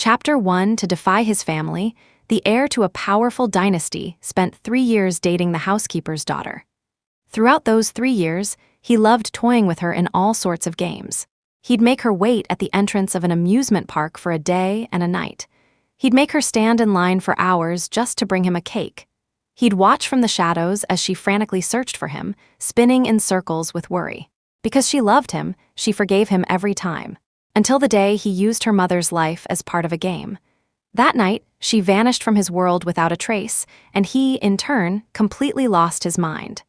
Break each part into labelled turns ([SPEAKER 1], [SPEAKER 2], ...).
[SPEAKER 1] Chapter 1. To defy his family, the heir to a powerful dynasty spent 3 years dating the housekeeper's daughter. Throughout those 3 years, he loved toying with her in all sorts of games. He'd make her wait at the entrance of an amusement park for a day and a night. He'd make her stand in line for hours just to bring him a cake. He'd watch from the shadows as she frantically searched for him, spinning in circles with worry. Because she loved him, she forgave him every time. Until the day he used her mother's life as part of a game. That night, she vanished from his world without a trace, and he, in turn, completely lost his mind.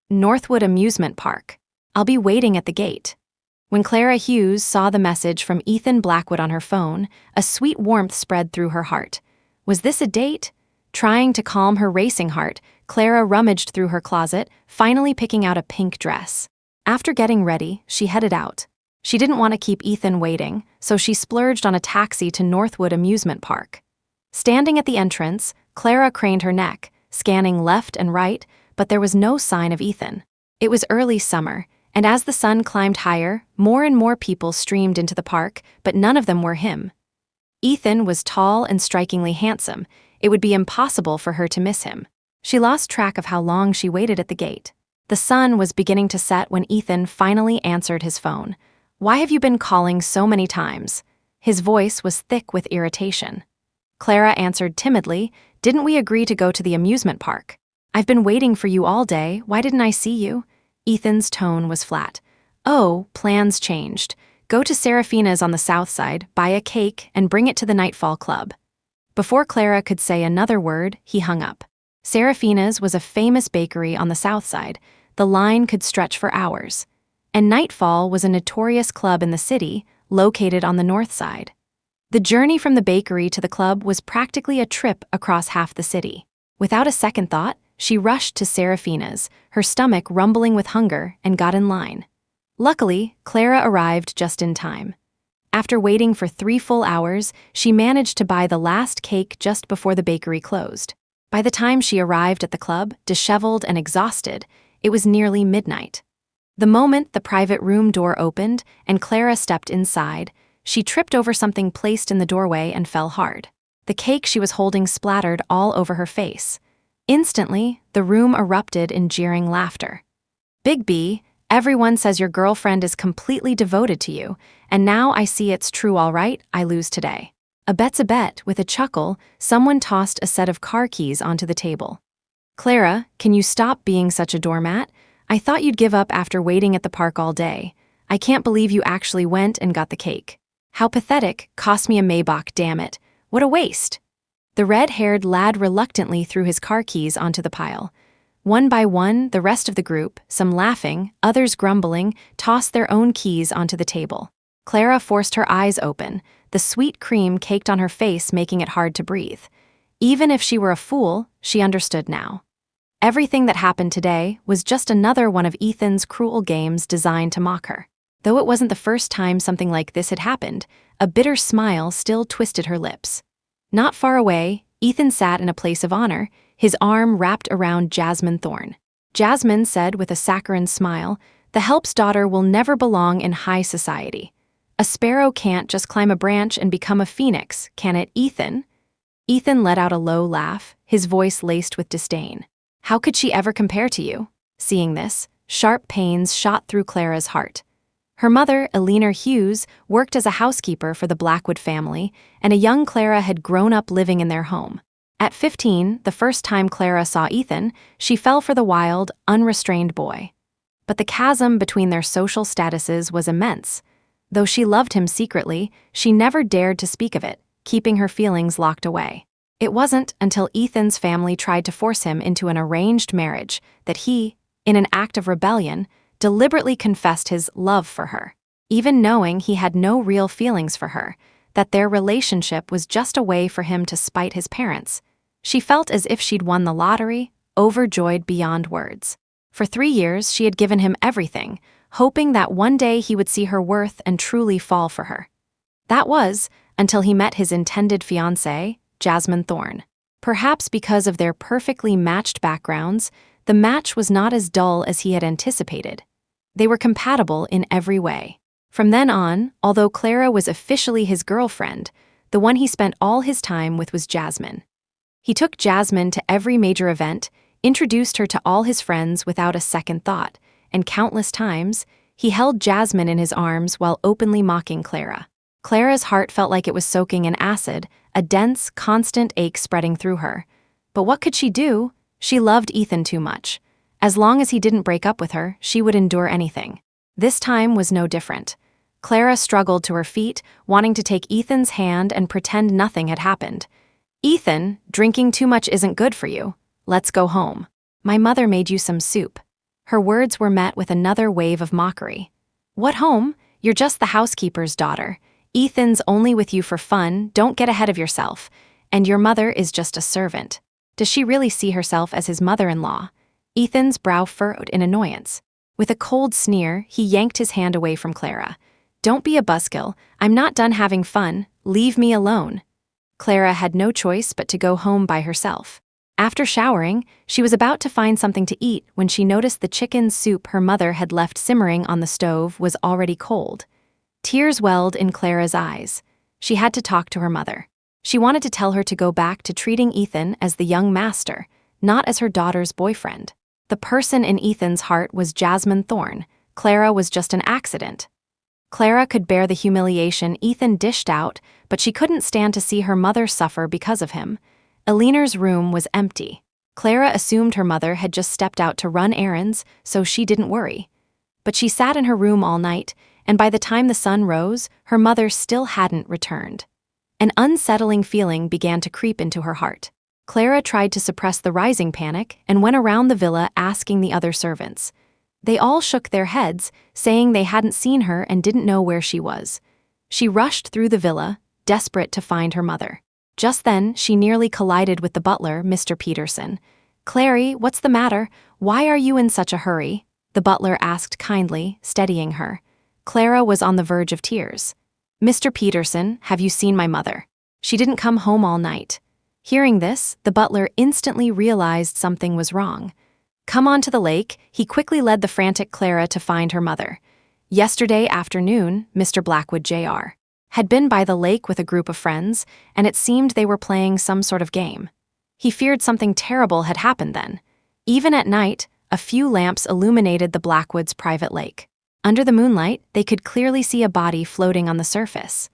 [SPEAKER 1] Northwood Amusement Park. I'll be waiting at the gate. When Clara Hughes saw the message from Ethan Blackwood on her phone, a sweet warmth spread through her heart. Was this a date? Trying to calm her racing heart, Clara rummaged through her closet, finally picking out a pink dress. After getting ready, she headed out. She didn't want to keep Ethan waiting, so she splurged on a taxi to Northwood Amusement Park. Standing at the entrance, Clara craned her neck, scanning left and right, but there was no sign of Ethan. It was early summer, and as the sun climbed higher, more and more people streamed into the park, but none of them were him. Ethan was tall and strikingly handsome. It would be impossible for her to miss him. She lost track of how long she waited at the gate. The sun was beginning to set when Ethan finally answered his phone. "Why have you been calling so many times?" His voice was thick with irritation. Clara answered timidly, "Didn't we agree to go to the amusement park? I've been waiting for you all day. Why didn't I see you?" Ethan's tone was flat. "Oh, plans changed. Go to Serafina's on the south side, buy a cake, and bring it to the Nightfall Club." Before Clara could say another word, he hung up. Serafina's was a famous bakery on the south side. The line could stretch for hours. And Nightfall was a notorious club in the city, located on the north side. The journey from the bakery to the club was practically a trip across half the city. Without a second thought, she rushed to Serafina's, her stomach rumbling with hunger, and got in line. Luckily, Clara arrived just in time. After waiting for 3 full hours, she managed to buy the last cake just before the bakery closed. By the time she arrived at the club, disheveled and exhausted, it was nearly midnight. The moment the private room door opened and Clara stepped inside, she tripped over something placed in the doorway and fell hard. The cake she was holding splattered all over her face. Instantly, the room erupted in jeering laughter. "Big B, everyone says your girlfriend is completely devoted to you, and now I see it's true all right, I lose today." A bet's a bet. With a chuckle, someone tossed a set of car keys onto the table. "Clara, can you stop being such a doormat? I thought you'd give up after waiting at the park all day. I can't believe you actually went and got the cake. How pathetic, cost me a Maybach, damn it. What a waste." The red-haired lad reluctantly threw his car keys onto the pile. One by one, the rest of the group, some laughing, others grumbling, tossed their own keys onto the table. Clara forced her eyes open, the sweet cream caked on her face making it hard to breathe. Even if she were a fool, she understood now. Everything that happened today was just another one of Ethan's cruel games designed to mock her. Though it wasn't the first time something like this had happened, a bitter smile still twisted her lips. Not far away, Ethan sat in a place of honor, his arm wrapped around Jasmine Thorne. Jasmine said with a saccharine smile, "The help's daughter will never belong in high society. A sparrow can't just climb a branch and become a phoenix, can it, Ethan?" Ethan let out a low laugh, his voice laced with disdain. "How could she ever compare to you?" Seeing this, sharp pains shot through Clara's heart. Her mother, Eleanor Hughes, worked as a housekeeper for the Blackwood family, and a young Clara had grown up living in their home. At 15, the first time Clara saw Ethan, she fell for the wild, unrestrained boy. But the chasm between their social statuses was immense. Though she loved him secretly, she never dared to speak of it, keeping her feelings locked away. It wasn't until Ethan's family tried to force him into an arranged marriage that he, in an act of rebellion, deliberately confessed his love for her, even knowing he had no real feelings for her, that their relationship was just a way for him to spite his parents. She felt as if she'd won the lottery, overjoyed beyond words. For 3 years, she had given him everything, hoping that one day he would see her worth and truly fall for her. That was, until he met his intended fiancée, Jasmine Thorne. Perhaps because of their perfectly matched backgrounds, the match was not as dull as he had anticipated. They were compatible in every way. From then on, although Clara was officially his girlfriend, the one he spent all his time with was Jasmine. He took Jasmine to every major event, introduced her to all his friends without a second thought, and countless times, he held Jasmine in his arms while openly mocking Clara. Clara's heart felt like it was soaking in acid, a dense, constant ache spreading through her. But what could she do? She loved Ethan too much. As long as he didn't break up with her, she would endure anything. This time was no different. Clara struggled to her feet, wanting to take Ethan's hand and pretend nothing had happened. "Ethan, drinking too much isn't good for you. Let's go home. My mother made you some soup." Her words were met with another wave of mockery. "What home? You're just the housekeeper's daughter. Ethan's only with you for fun, don't get ahead of yourself. And your mother is just a servant. Does she really see herself as his mother-in-law?" Ethan's brow furrowed in annoyance. With a cold sneer, he yanked his hand away from Clara. "Don't be a buzzkill. I'm not done having fun. Leave me alone." Clara had no choice but to go home by herself. After showering, she was about to find something to eat when she noticed the chicken soup her mother had left simmering on the stove was already cold. Tears welled in Clara's eyes. She had to talk to her mother. She wanted to tell her to go back to treating Ethan as the young master, not as her daughter's boyfriend. The person in Ethan's heart was Jasmine Thorne. Clara was just an accident. Clara could bear the humiliation Ethan dished out, but she couldn't stand to see her mother suffer because of him. Eleanor's room was empty. Clara assumed her mother had just stepped out to run errands, so she didn't worry. But she sat in her room all night, and by the time the sun rose, her mother still hadn't returned. An unsettling feeling began to creep into her heart. Clara tried to suppress the rising panic and went around the villa asking the other servants. They all shook their heads, saying they hadn't seen her and didn't know where she was. She rushed through the villa, desperate to find her mother. Just then, she nearly collided with the butler, Mr. Peterson. "Clary, what's the matter? Why are you in such a hurry?" the butler asked kindly, steadying her. Clara was on the verge of tears. "Mr. Peterson, have you seen my mother? She didn't come home all night." Hearing this, the butler instantly realized something was wrong. "Come on to the lake," he quickly led the frantic Clara to find her mother. Yesterday afternoon, Mr. Blackwood Jr. had been by the lake with a group of friends, and it seemed they were playing some sort of game. He feared something terrible had happened then. Even at night, a few lamps illuminated the Blackwoods' private lake. Under the moonlight, they could clearly see a body floating on the surface.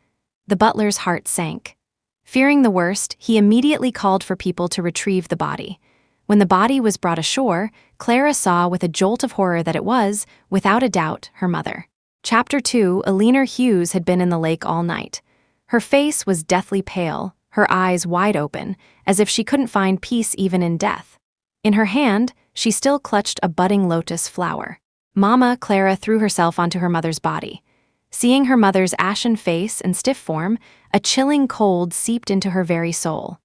[SPEAKER 1] The butler's heart sank. Fearing the worst, he immediately called for people to retrieve the body. When the body was brought ashore, Clara saw with a jolt of horror that it was, without a doubt, her mother. Chapter 2. Eleanor Hughes had been in the lake all night. Her face was deathly pale, her eyes wide open, as if she couldn't find peace even in death. In her hand, she still clutched a budding lotus flower. Mama Clara threw herself onto her mother's body. Seeing her mother's ashen face and stiff form, a chilling cold seeped into her very soul.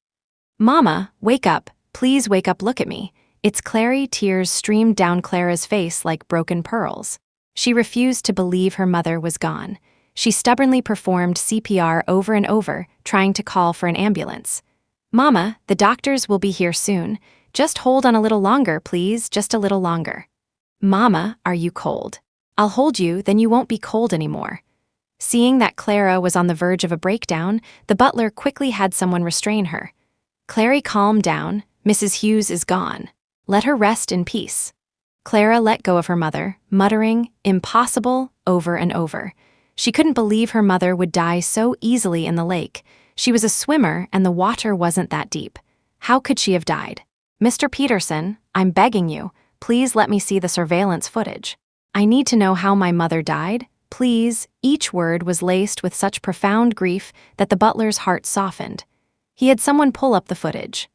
[SPEAKER 1] "Mama, wake up. Please wake up, look at me." It's Clary. Tears streamed down Clara's face like broken pearls. She refused to believe her mother was gone. She stubbornly performed CPR over and over, trying to call for an ambulance. "Mama, the doctors will be here soon. Just hold on a little longer, please, just a little longer." "Mama, are you cold? I'll hold you, then you won't be cold anymore." Seeing that Clara was on the verge of a breakdown, the butler quickly had someone restrain her. "Clary, calm down. Mrs. Hughes is gone. Let her rest in peace." Clara let go of her mother, muttering, "Impossible," over and over. She couldn't believe her mother would die so easily in the lake. She was a swimmer and the water wasn't that deep. How could she have died? "Mr. Peterson, I'm begging you, please let me see the surveillance footage. I need to know how my mother died. Please." Each word was laced with such profound grief that the butler's heart softened. He had someone pull up the footage.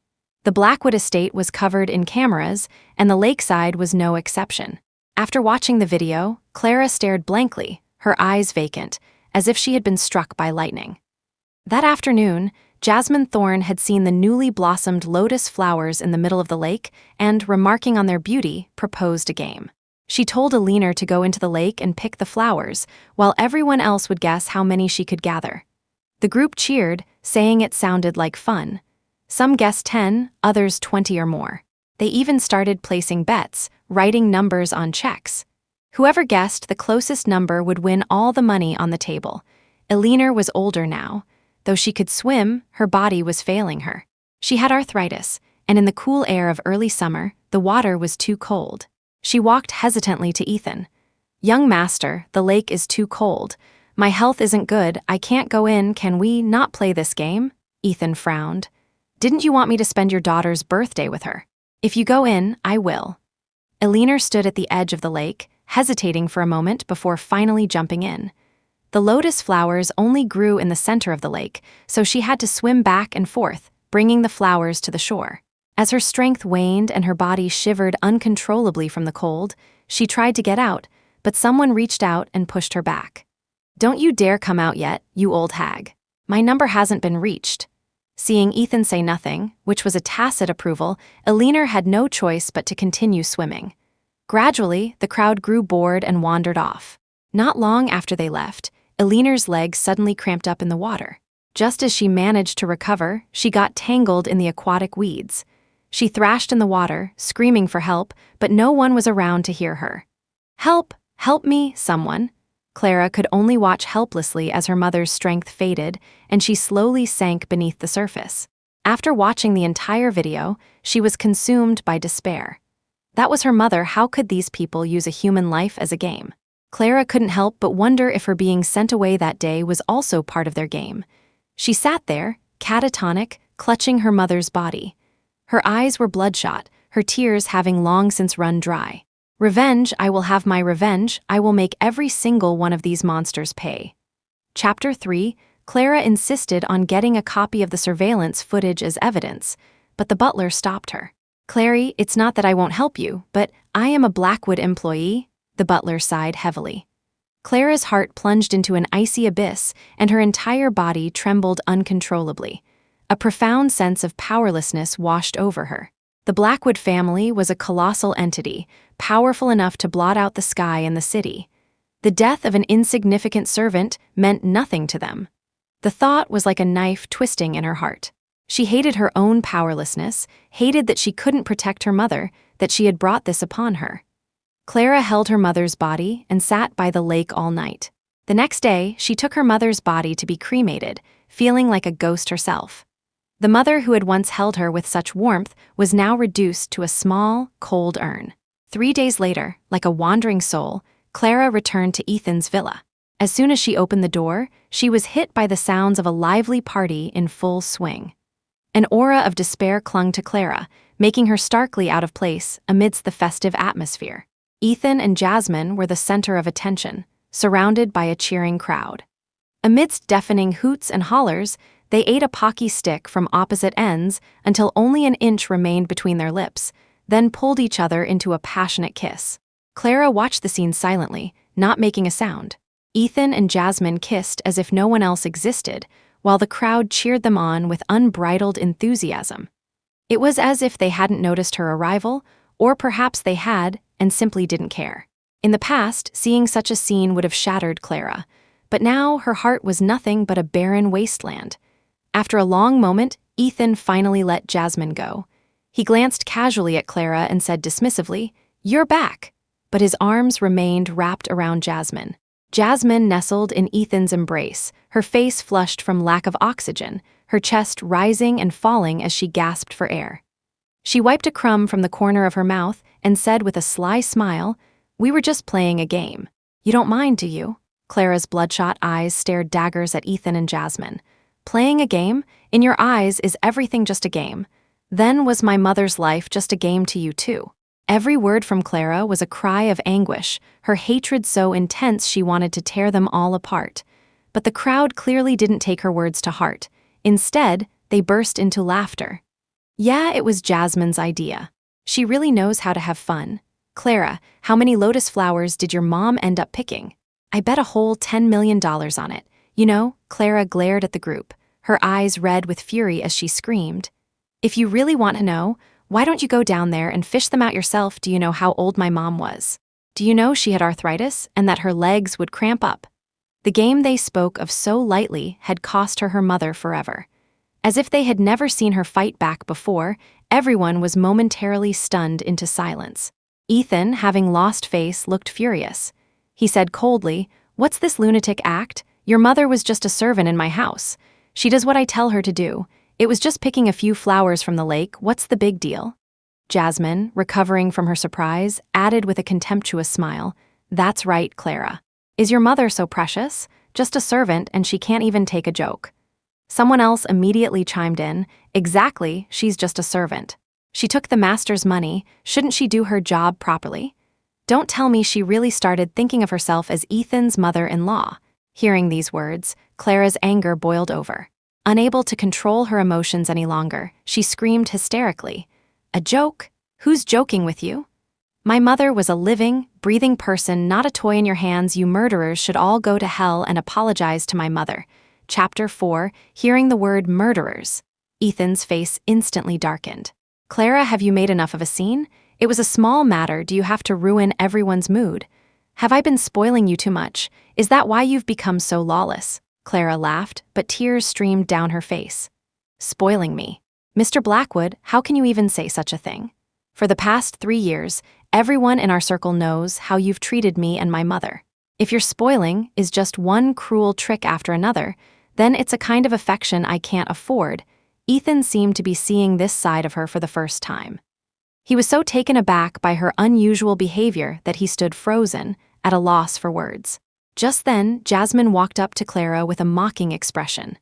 [SPEAKER 1] The Blackwood estate was covered in cameras, and the lakeside was no exception. After watching the video, Clara stared blankly, her eyes vacant, as if she had been struck by lightning. That afternoon, Jasmine Thorne had seen the newly blossomed lotus flowers in the middle of the lake and, remarking on their beauty, proposed a game. She told Eleanor to go into the lake and pick the flowers, while everyone else would guess how many she could gather. The group cheered, saying it sounded like fun. Some guessed 10, others 20 or more. They even started placing bets, writing numbers on checks. Whoever guessed the closest number would win all the money on the table. Eleanor was older now. Though she could swim, her body was failing her. She had arthritis, and in the cool air of early summer, the water was too cold. She walked hesitantly to Ethan. "Young master, the lake is too cold. My health isn't good, I can't go in, can we not play this game?" Ethan frowned. "Didn't you want me to spend your daughter's birthday with her? If you go in, I will." Eleanor stood at the edge of the lake, hesitating for a moment before finally jumping in. The lotus flowers only grew in the center of the lake, so she had to swim back and forth, bringing the flowers to the shore. As her strength waned and her body shivered uncontrollably from the cold, she tried to get out, but someone reached out and pushed her back. "Don't you dare come out yet, you old hag. My number hasn't been reached." Seeing Ethan say nothing, which was a tacit approval, Eleanor had no choice but to continue swimming. Gradually, the crowd grew bored and wandered off. Not long after they left, Eleanor's legs suddenly cramped up in the water. Just as she managed to recover, she got tangled in the aquatic weeds. She thrashed in the water, screaming for help, but no one was around to hear her. "Help! Help me, someone!" Clara could only watch helplessly as her mother's strength faded, and she slowly sank beneath the surface. After watching the entire video, she was consumed by despair. That was her mother. How could these people use a human life as a game? Clara couldn't help but wonder if her being sent away that day was also part of their game. She sat there, catatonic, clutching her mother's body. Her eyes were bloodshot, her tears having long since run dry. "Revenge, I will have my revenge, I will make every single one of these monsters pay." Chapter 3, Clara insisted on getting a copy of the surveillance footage as evidence, but the butler stopped her. "Clary, it's not that I won't help you, but I am a Blackwood employee," the butler sighed heavily. Clara's heart plunged into an icy abyss, and her entire body trembled uncontrollably. A profound sense of powerlessness washed over her. The Blackwood family was a colossal entity, powerful enough to blot out the sky and the city. The death of an insignificant servant meant nothing to them. The thought was like a knife twisting in her heart. She hated her own powerlessness, hated that she couldn't protect her mother, that she had brought this upon her. Clara held her mother's body and sat by the lake all night. The next day, she took her mother's body to be cremated, feeling like a ghost herself. The mother who had once held her with such warmth was now reduced to a small, cold urn. 3 days later, like a wandering soul, Clara returned to Ethan's villa. As soon as she opened the door, she was hit by the sounds of a lively party in full swing. An aura of despair clung to Clara, making her starkly out of place amidst the festive atmosphere. Ethan and Jasmine were the center of attention, surrounded by a cheering crowd. Amidst deafening hoots and hollers, they ate a pocky stick from opposite ends until only an inch remained between their lips, then pulled each other into a passionate kiss. Clara watched the scene silently, not making a sound. Ethan and Jasmine kissed as if no one else existed, while the crowd cheered them on with unbridled enthusiasm. It was as if they hadn't noticed her arrival, or perhaps they had and simply didn't care. In the past, seeing such a scene would have shattered Clara, but now her heart was nothing but a barren wasteland. After a long moment, Ethan finally let Jasmine go. He glanced casually at Clara and said dismissively, "You're back," but his arms remained wrapped around Jasmine. Jasmine nestled in Ethan's embrace, her face flushed from lack of oxygen, her chest rising and falling as she gasped for air. She wiped a crumb from the corner of her mouth and said with a sly smile, "We were just playing a game. You don't mind, do you?" Clara's bloodshot eyes stared daggers at Ethan and Jasmine. "Playing a game? In your eyes, is everything just a game? Then was my mother's life just a game to you too?" Every word from Clara was a cry of anguish, her hatred so intense she wanted to tear them all apart. But the crowd clearly didn't take her words to heart. Instead, they burst into laughter. Yeah, it was Jasmine's idea. She really knows how to have fun. "Clara, how many lotus flowers did your mom end up picking?" "I bet a whole $10 million on it. You know," Clara glared at the group, her eyes red with fury as she screamed. "If you really want to know, why don't you go down there and fish them out yourself? Do you know how old my mom was? Do you know she had arthritis and that her legs would cramp up?" The game they spoke of so lightly had cost her mother forever. As if they had never seen her fight back before, everyone was momentarily stunned into silence. Ethan, having lost face, looked furious. He said coldly, "What's this lunatic act? Your mother was just a servant in my house. She does what I tell her to do. It was just picking a few flowers from the lake. What's the big deal? Jasmine, recovering from her surprise, added with a contemptuous smile, That's right, Clara. Is your mother so precious? Just a servant, and she can't even take a joke. Someone else immediately chimed in, Exactly, she's just a servant. She took the master's money. Shouldn't she do her job properly? Don't tell me she really started thinking of herself as Ethan's mother-in-law. Hearing these words, Clara's anger boiled over. Unable to control her emotions any longer, she screamed hysterically, A joke? Who's joking with you? My mother was a living, breathing person, not a toy in your hands. You murderers should all go to hell and apologize to my mother. Chapter 4, Hearing the word murderers. Ethan's face instantly darkened. Clara, have you made enough of a scene? It was a small matter. Do you have to ruin everyone's mood? Have I been spoiling you too much? Is that why you've become so lawless? Clara laughed, but tears streamed down her face. Spoiling me? Mr. Blackwood, how can you even say such a thing? For the past 3 years, everyone in our circle knows how you've treated me and my mother. If your spoiling is just one cruel trick after another, then it's a kind of affection I can't afford. Ethan seemed to be seeing this side of her for the first time. He was so taken aback by her unusual behavior that he stood frozen, at a loss for words. Just then, Jasmine walked up to Clara with a mocking expression.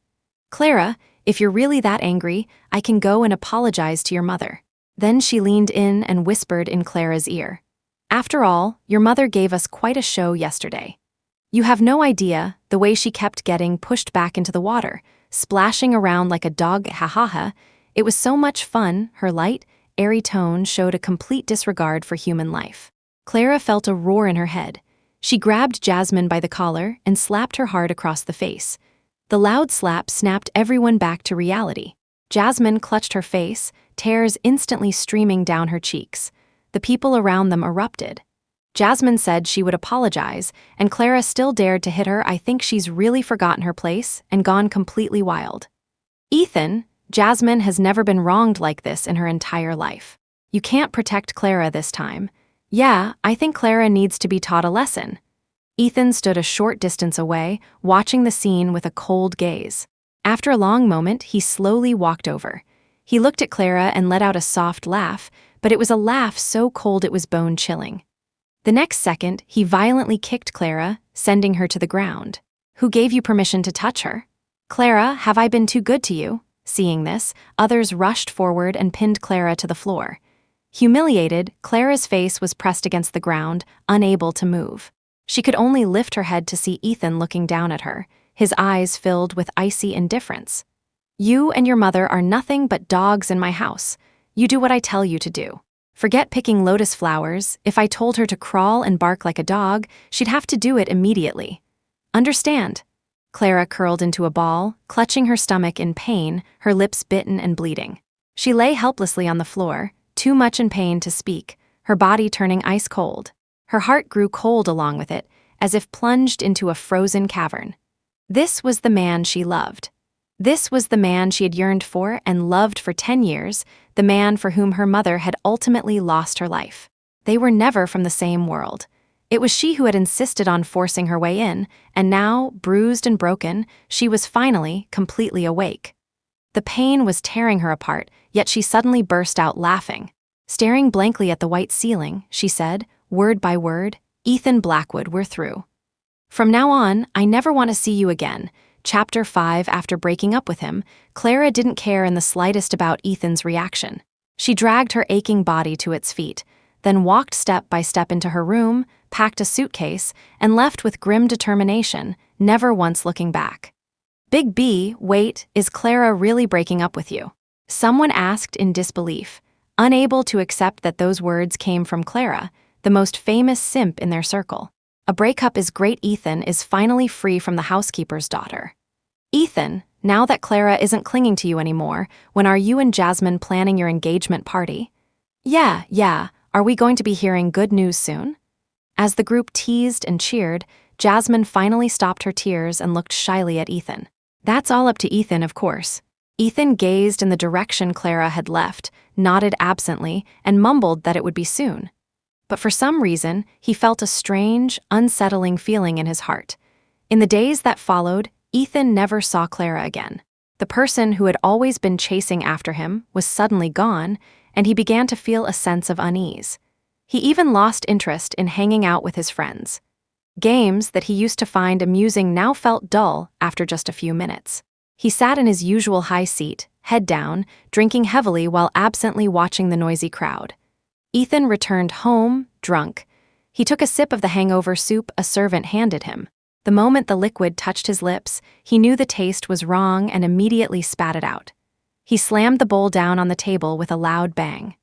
[SPEAKER 1] Clara, if you're really that angry, I can go and apologize to your mother. Then she leaned in and whispered in Clara's ear. After all, your mother gave us quite a show yesterday. You have no idea the way she kept getting pushed back into the water, splashing around like a dog, ha. It was so much fun. Her light, airy tone showed a complete disregard for human life. Clara felt a roar in her head. She grabbed Jasmine by the collar and slapped her hard across the face. The loud slap snapped everyone back to reality. Jasmine clutched her face, tears instantly streaming down her cheeks. The people around them erupted. Jasmine said she would apologize, and Clara still dared to hit her. I think she's really forgotten her place and gone completely wild. Ethan, Jasmine has never been wronged like this in her entire life. You can't protect Clara this time. Yeah, I think Clara needs to be taught a lesson. Ethan stood a short distance away, watching the scene with a cold gaze. After a long moment, he slowly walked over. He looked at Clara and let out a soft laugh, but it was a laugh so cold it was bone-chilling. The next second, he violently kicked Clara, sending her to the ground. Who gave you permission to touch her? Clara, have I been too good to you? Seeing this, others rushed forward and pinned Clara to the floor. Humiliated, Clara's face was pressed against the ground, unable to move. She could only lift her head to see Ethan looking down at her, his eyes filled with icy indifference. You and your mother are nothing but dogs in my house. You do what I tell you to do. Forget picking lotus flowers. If I told her to crawl and bark like a dog, she'd have to do it immediately. Understand? Clara curled into a ball, clutching her stomach in pain, her lips bitten and bleeding. She lay helplessly on the floor, too much in pain to speak, her body turning ice cold. Her heart grew cold along with it, as if plunged into a frozen cavern. This was the man she loved. This was the man she had yearned for and loved for 10 years, the man for whom her mother had ultimately lost her life. They were never from the same world. It was she who had insisted on forcing her way in, and now, bruised and broken, she was finally completely awake. The pain was tearing her apart, yet she suddenly burst out laughing. Staring blankly at the white ceiling, she said, word by word, Ethan Blackwood, we're through. From now on, I never want to see you again. Chapter 5. After breaking up with him, Clara didn't care in the slightest about Ethan's reaction. She dragged her aching body to its feet, then walked step by step into her room, packed a suitcase, and left with grim determination, never once looking back. Big B, wait, is Clara really breaking up with you? Someone asked in disbelief, unable to accept that those words came from Clara, the most famous simp in their circle. A breakup is great. Ethan is finally free from the housekeeper's daughter. Ethan, now that Clara isn't clinging to you anymore, when are you and Jasmine planning your engagement party? Yeah, are we going to be hearing good news soon? As the group teased and cheered, Jasmine finally stopped her tears and looked shyly at Ethan. That's all up to Ethan, of course. Ethan gazed in the direction Clara had left, nodded absently, and mumbled that it would be soon. But for some reason, he felt a strange, unsettling feeling in his heart. In the days that followed, Ethan never saw Clara again. The person who had always been chasing after him was suddenly gone, and he began to feel a sense of unease. He even lost interest in hanging out with his friends. Games that he used to find amusing now felt dull after just a few minutes. He sat in his usual high seat, head down, drinking heavily while absently watching the noisy crowd. Ethan returned home, drunk. He took a sip of the hangover soup a servant handed him. The moment the liquid touched his lips, he knew the taste was wrong and immediately spat it out. He slammed the bowl down on the table with a loud bang.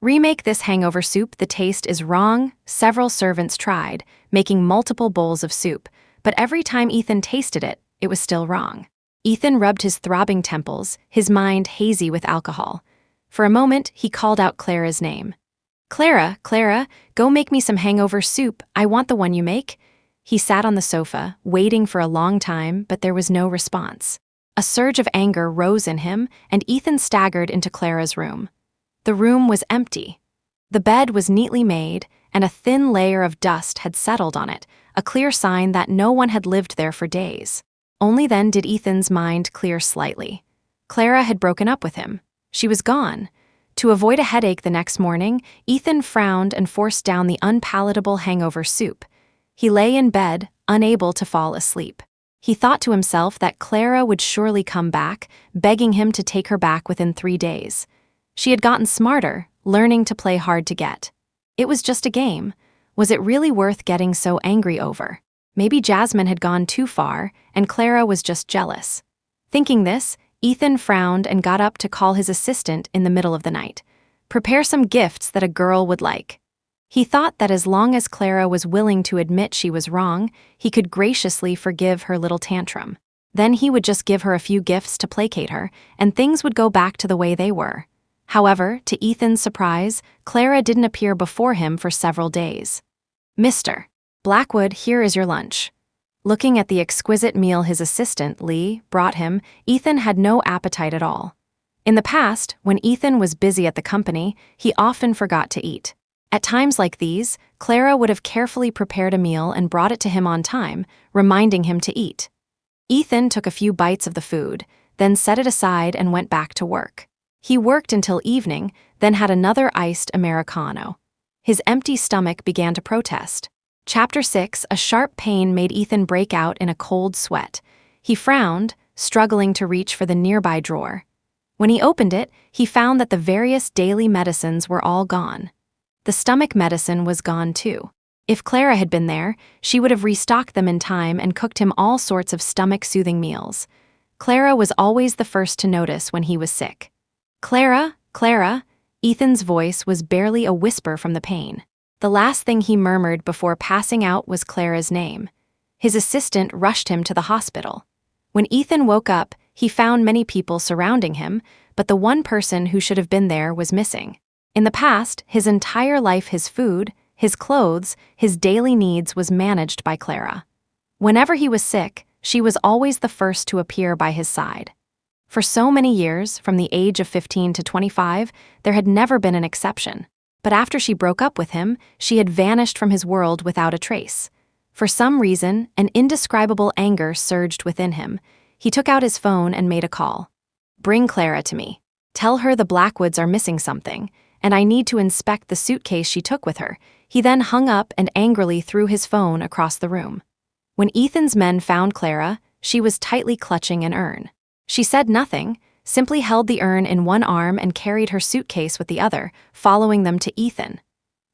[SPEAKER 1] "Remake this hangover soup, the taste is wrong." Several servants tried, making multiple bowls of soup, but every time Ethan tasted it, it was still wrong. Ethan rubbed his throbbing temples, his mind hazy with alcohol. For a moment, he called out Clara's name. "Clara, Clara, go make me some hangover soup, I want the one you make." He sat on the sofa, waiting for a long time, but there was no response. A surge of anger rose in him, and Ethan staggered into Clara's room. The room was empty. The bed was neatly made, and a thin layer of dust had settled on it, a clear sign that no one had lived there for days. Only then did Ethan's mind clear slightly. Clara had broken up with him. She was gone. To avoid a headache the next morning, Ethan frowned and forced down the unpalatable hangover soup. He lay in bed, unable to fall asleep. He thought to himself that Clara would surely come back, begging him to take her back within 3 days. She had gotten smarter, learning to play hard to get. It was just a game. Was it really worth getting so angry over? Maybe Jasmine had gone too far, and Clara was just jealous. Thinking this, Ethan frowned and got up to call his assistant in the middle of the night. Prepare some gifts that a girl would like. He thought that as long as Clara was willing to admit she was wrong, he could graciously forgive her little tantrum. Then he would just give her a few gifts to placate her, and things would go back to the way they were. However, to Ethan's surprise, Clara didn't appear before him for several days. "Mr. Blackwood, here is your lunch." Looking at the exquisite meal his assistant, Lee, brought him, Ethan had no appetite at all. In the past, when Ethan was busy at the company, he often forgot to eat. At times like these, Clara would have carefully prepared a meal and brought it to him on time, reminding him to eat. Ethan took a few bites of the food, then set it aside and went back to work. He worked until evening, then had another iced Americano. His empty stomach began to protest. Chapter 6, a sharp pain made Ethan break out in a cold sweat. He frowned, struggling to reach for the nearby drawer. When he opened it, he found that the various daily medicines were all gone. The stomach medicine was gone too. If Clara had been there, she would have restocked them in time and cooked him all sorts of stomach-soothing meals. Clara was always the first to notice when he was sick. "Clara, Clara," Ethan's voice was barely a whisper from the pain. The last thing he murmured before passing out was Clara's name. His assistant rushed him to the hospital. When Ethan woke up, he found many people surrounding him, but the one person who should have been there was missing. In the past, his entire life, his food, his clothes, his daily needs was managed by Clara. Whenever he was sick, she was always the first to appear by his side. For so many years, from the age of 15 to 25, there had never been an exception. But after she broke up with him, she had vanished from his world without a trace. For some reason, an indescribable anger surged within him. He took out his phone and made a call. "Bring Clara to me. Tell her the Blackwoods are missing something, and I need to inspect the suitcase she took with her." He then hung up and angrily threw his phone across the room. When Ethan's men found Clara, she was tightly clutching an urn. She said nothing, simply held the urn in one arm and carried her suitcase with the other, following them to Ethan.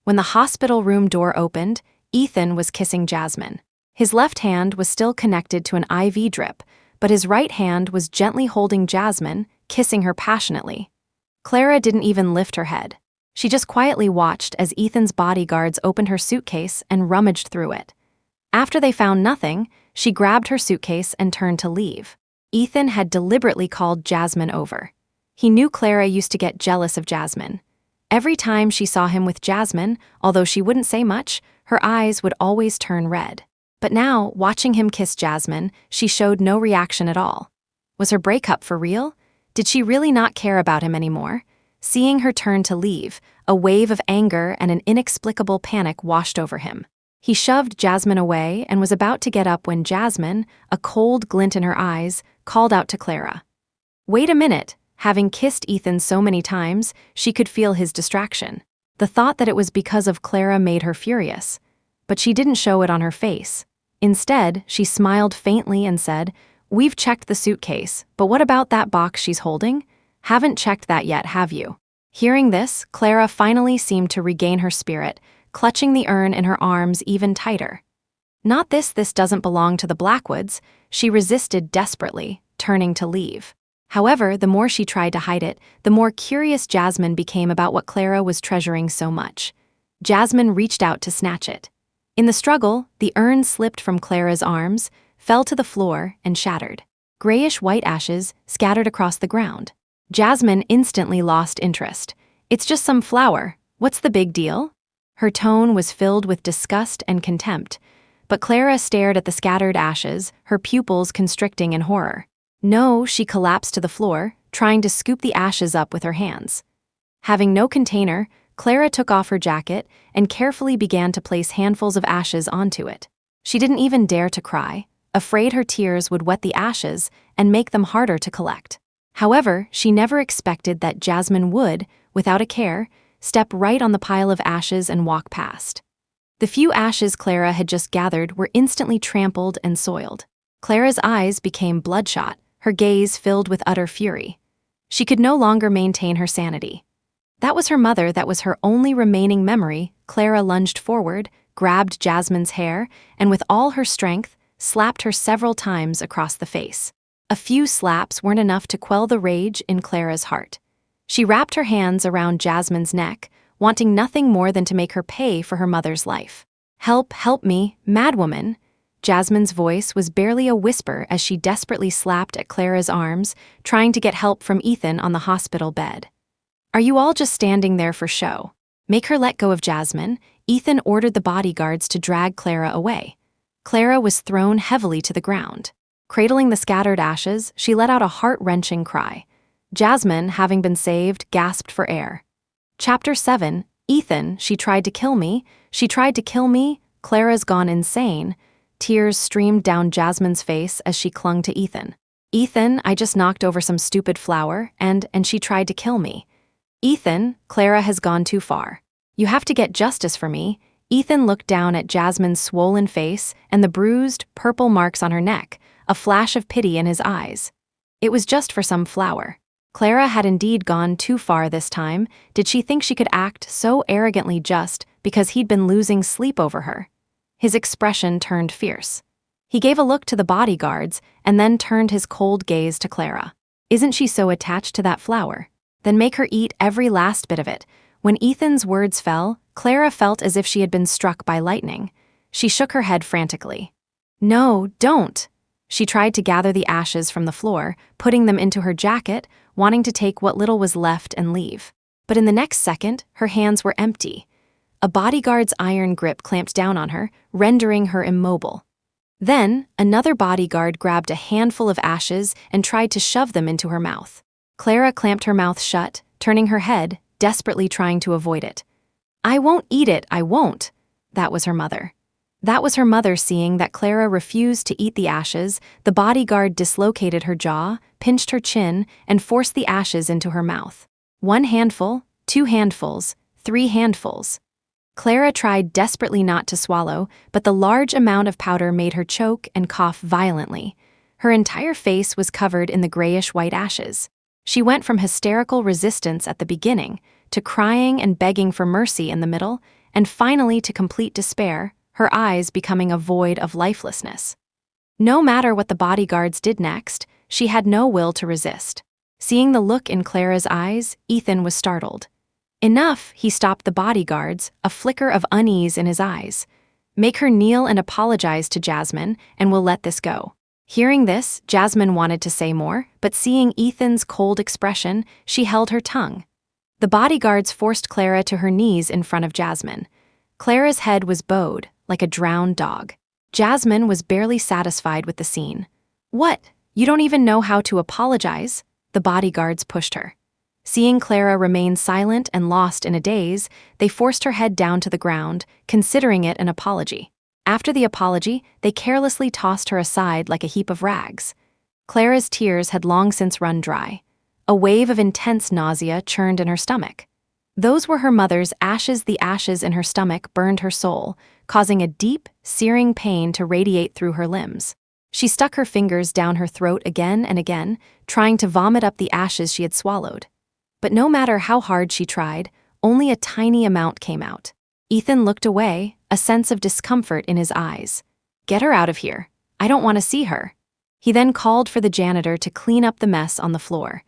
[SPEAKER 1] When the hospital room door opened, Ethan was kissing Jasmine. His left hand was still connected to an IV drip, but his right hand was gently holding Jasmine, kissing her passionately. Clara didn't even lift her head. She just quietly watched as Ethan's bodyguards opened her suitcase and rummaged through it. After they found nothing, she grabbed her suitcase and turned to leave. Ethan had deliberately called Jasmine over. He knew Clara used to get jealous of Jasmine. Every time she saw him with Jasmine, although she wouldn't say much, her eyes would always turn red. But now, watching him kiss Jasmine, she showed no reaction at all. Was her breakup for real? Did she really not care about him anymore? Seeing her turn to leave, a wave of anger and an inexplicable panic washed over him. He shoved Jasmine away and was about to get up when Jasmine, a cold glint in her eyes, called out to Clara. Wait a minute, having kissed Ethan so many times, she could feel his distraction. The thought that it was because of Clara made her furious. But she didn't show it on her face. Instead, she smiled faintly and said, "We've checked the suitcase, but what about that box she's holding? Haven't checked that yet, have you?" Hearing this, Clara finally seemed to regain her spirit, clutching the urn in her arms even tighter. "Not this doesn't belong to the Blackwoods," she resisted desperately, turning to leave. However, the more she tried to hide it, the more curious Jasmine became about what Clara was treasuring so much. Jasmine reached out to snatch it. In the struggle, the urn slipped from Clara's arms, fell to the floor, and shattered. Grayish-white ashes scattered across the ground. Jasmine instantly lost interest. "It's just some flower. What's the big deal?" Her tone was filled with disgust and contempt, but Clara stared at the scattered ashes, her pupils constricting in horror. "No," she collapsed to the floor, trying to scoop the ashes up with her hands. Having no container, Clara took off her jacket and carefully began to place handfuls of ashes onto it. She didn't even dare to cry, afraid her tears would wet the ashes and make them harder to collect. However, she never expected that Jasmine would, without a care, step right on the pile of ashes and walk past. The few ashes Clara had just gathered were instantly trampled and soiled. Clara's eyes became bloodshot, her gaze filled with utter fury. She could no longer maintain her sanity. That was her mother, that was her only remaining memory. Clara lunged forward, grabbed Jasmine's hair, and with all her strength, slapped her several times across the face. A few slaps weren't enough to quell the rage in Clara's heart. She wrapped her hands around Jasmine's neck, wanting nothing more than to make her pay for her mother's life. Help me, madwoman." Jasmine's voice was barely a whisper as she desperately slapped at Clara's arms, trying to get help from Ethan on the hospital bed. "Are you all just standing there for show? Make her let go of Jasmine." Ethan ordered the bodyguards to drag Clara away. Clara was thrown heavily to the ground. Cradling the scattered ashes, she let out a heart-wrenching cry. Jasmine, having been saved, gasped for air. Chapter 7, Ethan, she tried to kill me. She tried to kill me. Clara's gone insane. Tears streamed down Jasmine's face as she clung to Ethan. "Ethan, I just knocked over some stupid flower, and she tried to kill me." "Ethan, Clara has gone too far. You have to get justice for me." Ethan looked down at Jasmine's swollen face and the bruised, purple marks on her neck, a flash of pity in his eyes. It was just for some flower. Clara had indeed gone too far this time. Did she think she could act so arrogantly just because he'd been losing sleep over her? His expression turned fierce. He gave a look to the bodyguards and then turned his cold gaze to Clara. "Isn't she so attached to that flower? Then make her eat every last bit of it." When Ethan's words fell, Clara felt as if she had been struck by lightning. She shook her head frantically. "No, don't." She tried to gather the ashes from the floor, putting them into her jacket, wanting to take what little was left and leave. But in the next second, her hands were empty. A bodyguard's iron grip clamped down on her, rendering her immobile. Then, another bodyguard grabbed a handful of ashes and tried to shove them into her mouth. Clara clamped her mouth shut, turning her head, desperately trying to avoid it. "I won't eat it, I won't." That was her mother. That was her mother seeing that Clara refused to eat the ashes. The bodyguard dislocated her jaw, pinched her chin, and forced the ashes into her mouth. 1 handful, 2 handfuls, 3 handfuls. Clara tried desperately not to swallow, but the large amount of powder made her choke and cough violently. Her entire face was covered in the grayish-white ashes. She went from hysterical resistance at the beginning, to crying and begging for mercy in the middle, and finally to complete despair, her eyes becoming a void of lifelessness. No matter what the bodyguards did next, she had no will to resist. Seeing the look in Clara's eyes, Ethan was startled. "Enough," he stopped the bodyguards, a flicker of unease in his eyes. "Make her kneel and apologize to Jasmine, and we'll let this go." Hearing this, Jasmine wanted to say more, but seeing Ethan's cold expression, she held her tongue. The bodyguards forced Clara to her knees in front of Jasmine. Clara's head was bowed, like a drowned dog. Jasmine was barely satisfied with the scene. "What? You don't even know how to apologize?" The bodyguards pushed her. Seeing Clara remain silent and lost in a daze, they forced her head down to the ground, considering it an apology. After the apology, they carelessly tossed her aside like a heap of rags. Clara's tears had long since run dry. A wave of intense nausea churned in her stomach. Those were her mother's ashes. The ashes in her stomach burned her soul, causing a deep, searing pain to radiate through her limbs. She stuck her fingers down her throat again and again, trying to vomit up the ashes she had swallowed. But no matter how hard she tried, only a tiny amount came out. Ethan looked away, a sense of discomfort in his eyes. "Get her out of here. I don't want to see her." He then called for the janitor to clean up the mess on the floor.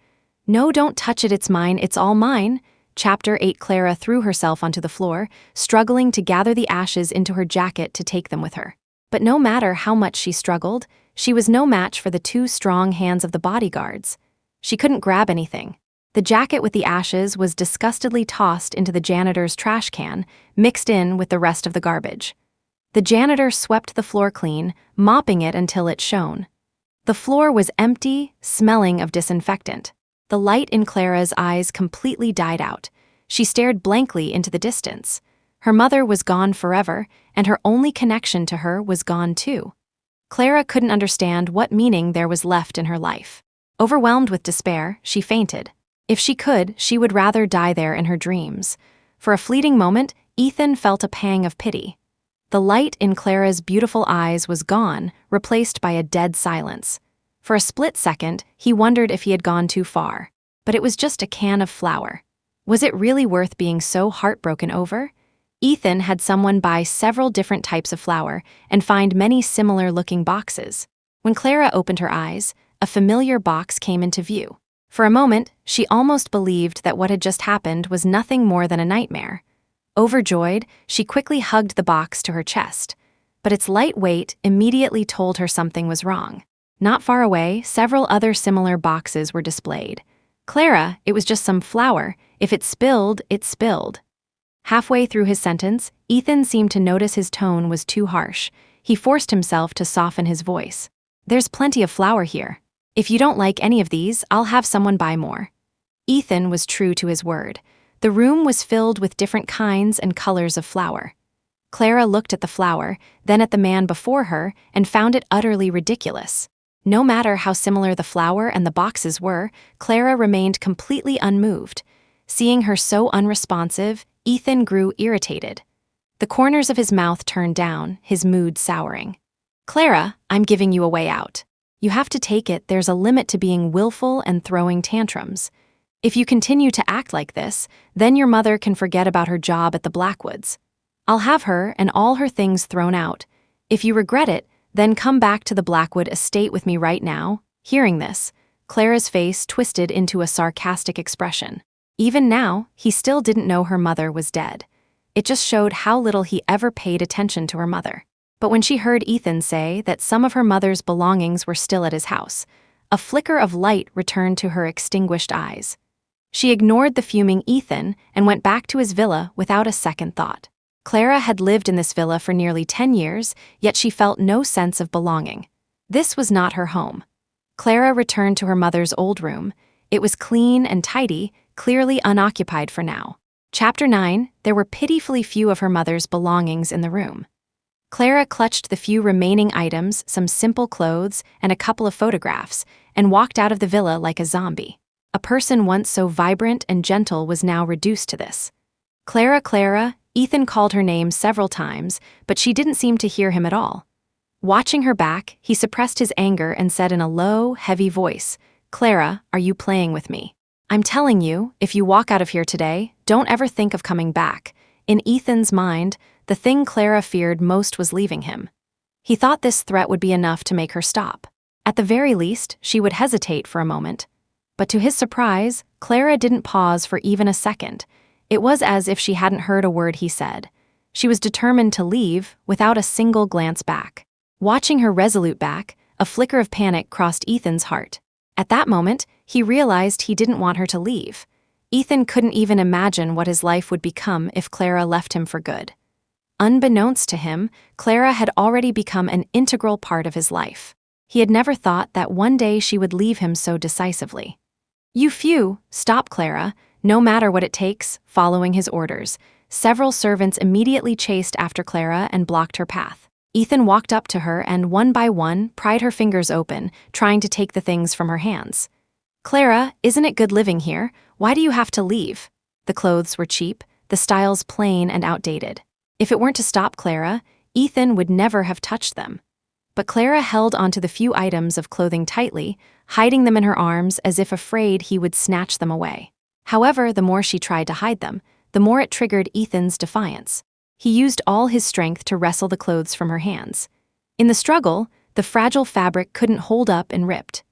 [SPEAKER 1] "No, don't touch it, it's mine, it's all mine." Chapter 8. Clara threw herself onto the floor, struggling to gather the ashes into her jacket to take them with her. But no matter how much she struggled, she was no match for the two strong hands of the bodyguards. She couldn't grab anything. The jacket with the ashes was disgustedly tossed into the janitor's trash can, mixed in with the rest of the garbage. The janitor swept the floor clean, mopping it until it shone. The floor was empty, smelling of disinfectant. The light in Clara's eyes completely died out. She stared blankly into the distance. Her mother was gone forever, and her only connection to her was gone too. Clara couldn't understand what meaning there was left in her life. Overwhelmed with despair, she fainted. If she could, she would rather die there in her dreams. For a fleeting moment, Ethan felt a pang of pity. The light in Clara's beautiful eyes was gone, replaced by a dead silence. For a split second, he wondered if he had gone too far. But it was just a can of flour. Was it really worth being so heartbroken over? Ethan had someone buy several different types of flour and find many similar-looking boxes. When Clara opened her eyes, a familiar box came into view. For a moment, she almost believed that what had just happened was nothing more than a nightmare. Overjoyed, she quickly hugged the box to her chest. But its light weight immediately told her something was wrong. Not far away, several other similar boxes were displayed. "Clara, it was just some flour. If it spilled, it spilled." Halfway through his sentence, Ethan seemed to notice his tone was too harsh. He forced himself to soften his voice. "There's plenty of flour here. If you don't like any of these, I'll have someone buy more." Ethan was true to his word. The room was filled with different kinds and colors of flour. Clara looked at the flour, then at the man before her, and found it utterly ridiculous. No matter how similar the flour and the boxes were, Clara remained completely unmoved. Seeing her so unresponsive, Ethan grew irritated. The corners of his mouth turned down, his mood souring. "Clara, I'm giving you a way out. You have to take it. There's a limit to being willful and throwing tantrums. If you continue to act like this, then your mother can forget about her job at the Blackwoods. I'll have her and all her things thrown out. If you regret it, then come back to the Blackwood estate with me right now." Hearing this, Clara's face twisted into a sarcastic expression. Even now, he still didn't know her mother was dead. It just showed how little he ever paid attention to her mother. But when she heard Ethan say that some of her mother's belongings were still at his house, a flicker of light returned to her extinguished eyes. She ignored the fuming Ethan and went back to his villa without a second thought. Clara had lived in this villa for nearly 10 years, yet she felt no sense of belonging. This was not her home. Clara returned to her mother's old room. It was clean and tidy, clearly unoccupied for now. Chapter 9. There were pitifully few of her mother's belongings in the room. Clara clutched the few remaining items, some simple clothes, and a couple of photographs, and walked out of the villa like a zombie. A person once so vibrant and gentle was now reduced to this. "Clara, Clara," Ethan called her name several times, but she didn't seem to hear him at all. Watching her back, he suppressed his anger and said in a low, heavy voice, "Clara, are you playing with me? I'm telling you, if you walk out of here today, don't ever think of coming back." In Ethan's mind, the thing Clara feared most was leaving him. He thought this threat would be enough to make her stop. At the very least, she would hesitate for a moment. But to his surprise, Clara didn't pause for even a second. It was as if she hadn't heard a word he said. She was determined to leave without a single glance back. Watching her resolute back, a flicker of panic crossed Ethan's heart. At that moment, he realized he didn't want her to leave. Ethan couldn't even imagine what his life would become if Clara left him for good. Unbeknownst to him, Clara had already become an integral part of his life. He had never thought that one day she would leave him so decisively. Stop, Clara, no matter what it takes." Following his orders, several servants immediately chased after Clara and blocked her path. Ethan walked up to her and, one by one, pried her fingers open, trying to take the things from her hands. "Clara, isn't it good living here? Why do you have to leave?" The clothes were cheap, the styles plain and outdated. If it weren't to stop Clara, Ethan would never have touched them. But Clara held onto the few items of clothing tightly, hiding them in her arms as if afraid he would snatch them away. However, the more she tried to hide them, the more it triggered Ethan's defiance. He used all his strength to wrestle the clothes from her hands. In the struggle, the fragile fabric couldn't hold up and ripped.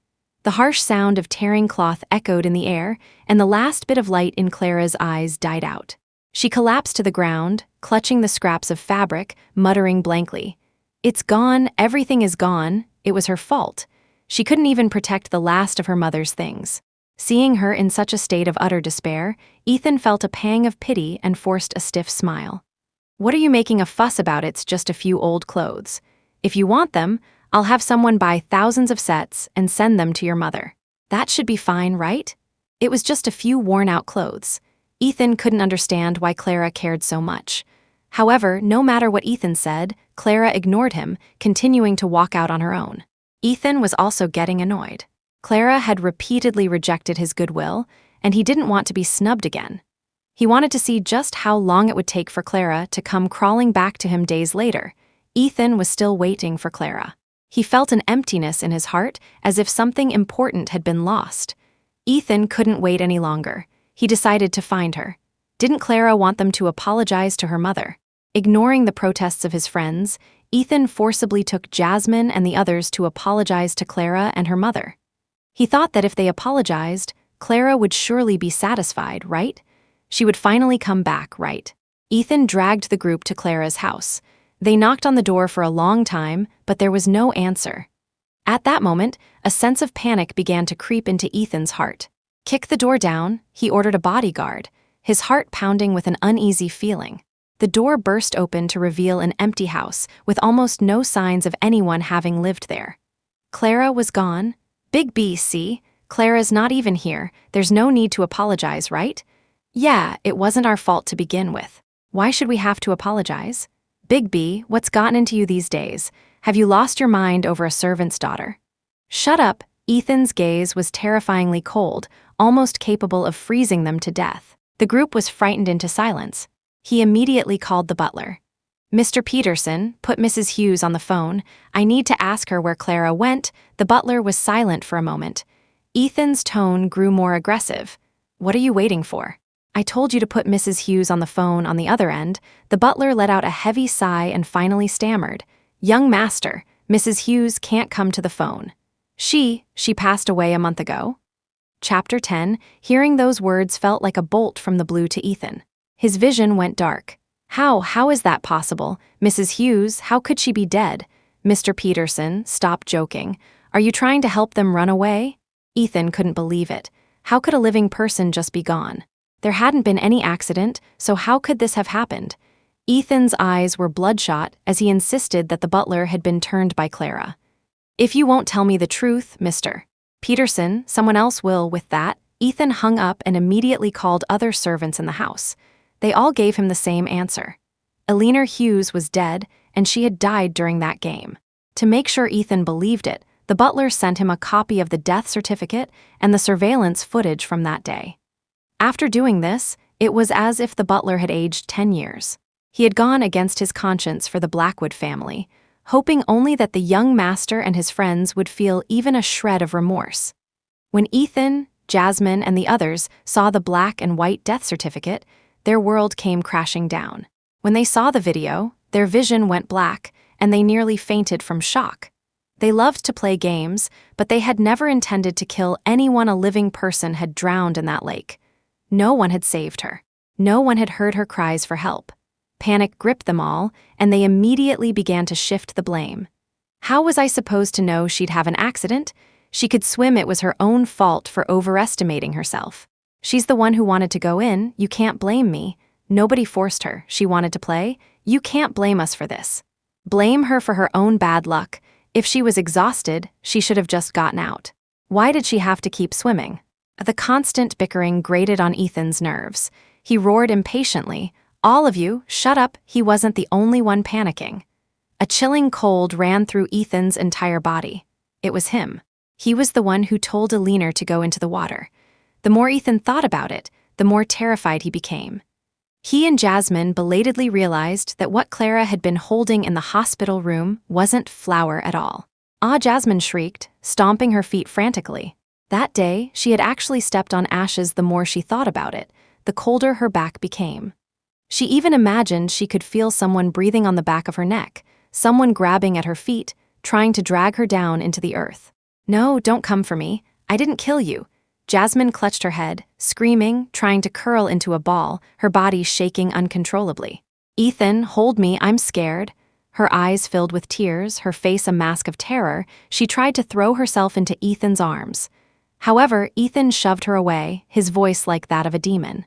[SPEAKER 1] The harsh sound of tearing cloth echoed in the air, and the last bit of light in Clara's eyes died out. She collapsed to the ground, clutching the scraps of fabric, muttering blankly. "It's gone, everything is gone, it was her fault." She couldn't even protect the last of her mother's things. Seeing her in such a state of utter despair, Ethan felt a pang of pity and forced a stiff smile. "What are you making a fuss about? It's just a few old clothes. If you want them, I'll have someone buy thousands of sets and send them to your mother. That should be fine, right?" It was just a few worn-out clothes. Ethan couldn't understand why Clara cared so much. However, no matter what Ethan said, Clara ignored him, continuing to walk out on her own. Ethan was also getting annoyed. Clara had repeatedly rejected his goodwill, and he didn't want to be snubbed again. He wanted to see just how long it would take for Clara to come crawling back to him days later. Ethan was still waiting for Clara. He felt an emptiness in his heart, as if something important had been lost. Ethan couldn't wait any longer. He decided to find her. Didn't Clara want them to apologize to her mother? Ignoring the protests of his friends, Ethan forcibly took Jasmine and the others to apologize to Clara and her mother. He thought that if they apologized, Clara would surely be satisfied, right? She would finally come back, right? Ethan dragged the group to Clara's house. They knocked on the door for a long time, but there was no answer. At that moment, a sense of panic began to creep into Ethan's heart. "Kick the door down," he ordered a bodyguard, his heart pounding with an uneasy feeling. The door burst open to reveal an empty house, with almost no signs of anyone having lived there. Clara was gone. "Big B, see? Clara's not even here. There's no need to apologize, right?" "Yeah, it wasn't our fault to begin with. Why should we have to apologize?" "Big B, what's gotten into you these days? Have you lost your mind over a servant's daughter?" "Shut up." Ethan's gaze was terrifyingly cold, almost capable of freezing them to death. The group was frightened into silence. He immediately called the butler. "Mr. Peterson, put Mrs. Hughes on the phone. I need to ask her where Clara went." The butler was silent for a moment. Ethan's tone grew more aggressive. "What are you waiting for?" "I told you to put Mrs. Hughes on the phone on the other end." The butler let out a heavy sigh and finally stammered. "Young master, Mrs. Hughes can't come to the phone. She passed away a month ago." Chapter 10. Hearing those words felt like a bolt from the blue to Ethan. His vision went dark. How is that possible? Mrs. Hughes, how could she be dead?" "Mr. Peterson, stop joking. Are you trying to help them run away?" Ethan couldn't believe it. How could a living person just be gone? There hadn't been any accident, so how could this have happened? Ethan's eyes were bloodshot as he insisted that the butler had been turned by Clara. "If you won't tell me the truth, Mr. Peterson, someone else will." With that, Ethan hung up and immediately called other servants in the house. They all gave him the same answer. Eleanor Hughes was dead, and she had died during that game. To make sure Ethan believed it, the butler sent him a copy of the death certificate and the surveillance footage from that day. After doing this, it was as if the butler had aged 10 years. He had gone against his conscience for the Blackwood family, hoping only that the young master and his friends would feel even a shred of remorse. When Ethan, Jasmine, and the others saw the black and white death certificate, their world came crashing down. When they saw the video, their vision went black, and they nearly fainted from shock. They loved to play games, but they had never intended to kill anyone. A living person had drowned in that lake. No one had saved her. No one had heard her cries for help. Panic gripped them all, and they immediately began to shift the blame. How was I supposed to know she'd have an accident? She could swim. It was her own fault for overestimating herself. She's the one who wanted to go in. You can't blame me. Nobody forced her. She wanted to play. You can't blame us for this. Blame her for her own bad luck. If she was exhausted, she should have just gotten out. Why did she have to keep swimming? The constant bickering grated on Ethan's nerves. He roared impatiently, "All of you, shut up." He wasn't the only one panicking. A chilling cold ran through Ethan's entire body. It was him. He was the one who told Alina to go into the water. The more Ethan thought about it, the more terrified he became. He and Jasmine belatedly realized that what Clara had been holding in the hospital room wasn't flour at all. Ah, Jasmine shrieked, stomping her feet frantically. That day, she had actually stepped on ashes. The more she thought about it, the colder her back became. She even imagined she could feel someone breathing on the back of her neck, someone grabbing at her feet, trying to drag her down into the earth. No, don't come for me. I didn't kill you. Jasmine clutched her head, screaming, trying to curl into a ball, her body shaking uncontrollably. Ethan, hold me, I'm scared. Her eyes filled with tears, her face a mask of terror, she tried to throw herself into Ethan's arms. However, Ethan shoved her away, his voice like that of a demon.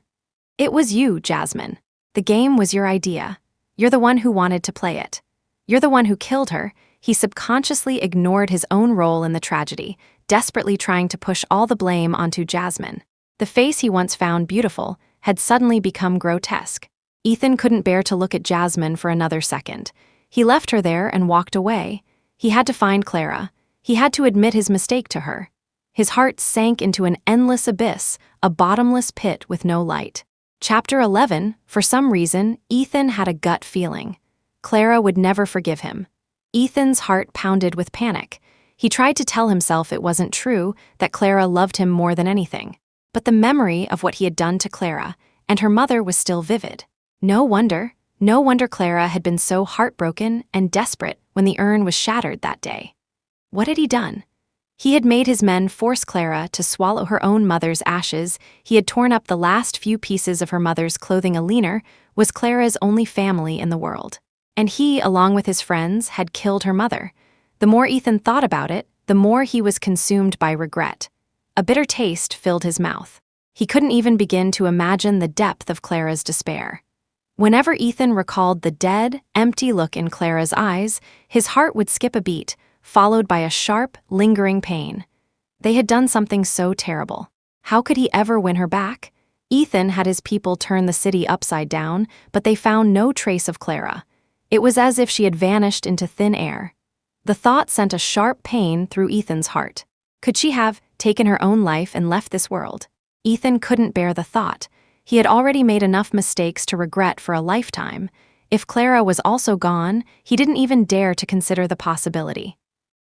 [SPEAKER 1] It was you, Jasmine. The game was your idea. You're the one who wanted to play it. You're the one who killed her. He subconsciously ignored his own role in the tragedy, desperately trying to push all the blame onto Jasmine. The face he once found beautiful had suddenly become grotesque. Ethan couldn't bear to look at Jasmine for another second. He left her there and walked away. He had to find Clara. He had to admit his mistake to her. His heart sank into an endless abyss, a bottomless pit with no light. Chapter 11, for some reason, Ethan had a gut feeling. Clara would never forgive him. Ethan's heart pounded with panic. He tried to tell himself it wasn't true, that Clara loved him more than anything. But the memory of what he had done to Clara and her mother was still vivid. No wonder Clara had been so heartbroken and desperate when the urn was shattered that day. What had he done? He had made his men force Clara to swallow her own mother's ashes. He had torn up the last few pieces of her mother's clothing. Alina was Clara's only family in the world. And he, along with his friends, had killed her mother. The more Ethan thought about it, the more he was consumed by regret. A bitter taste filled his mouth. He couldn't even begin to imagine the depth of Clara's despair. Whenever Ethan recalled the dead, empty look in Clara's eyes, his heart would skip a beat, followed by a sharp, lingering pain. They had done something so terrible. How could he ever win her back? Ethan had his people turn the city upside down, but they found no trace of Clara. It was as if she had vanished into thin air. The thought sent a sharp pain through Ethan's heart. Could she have taken her own life and left this world? Ethan couldn't bear the thought. He had already made enough mistakes to regret for a lifetime. If Clara was also gone, he didn't even dare to consider the possibility.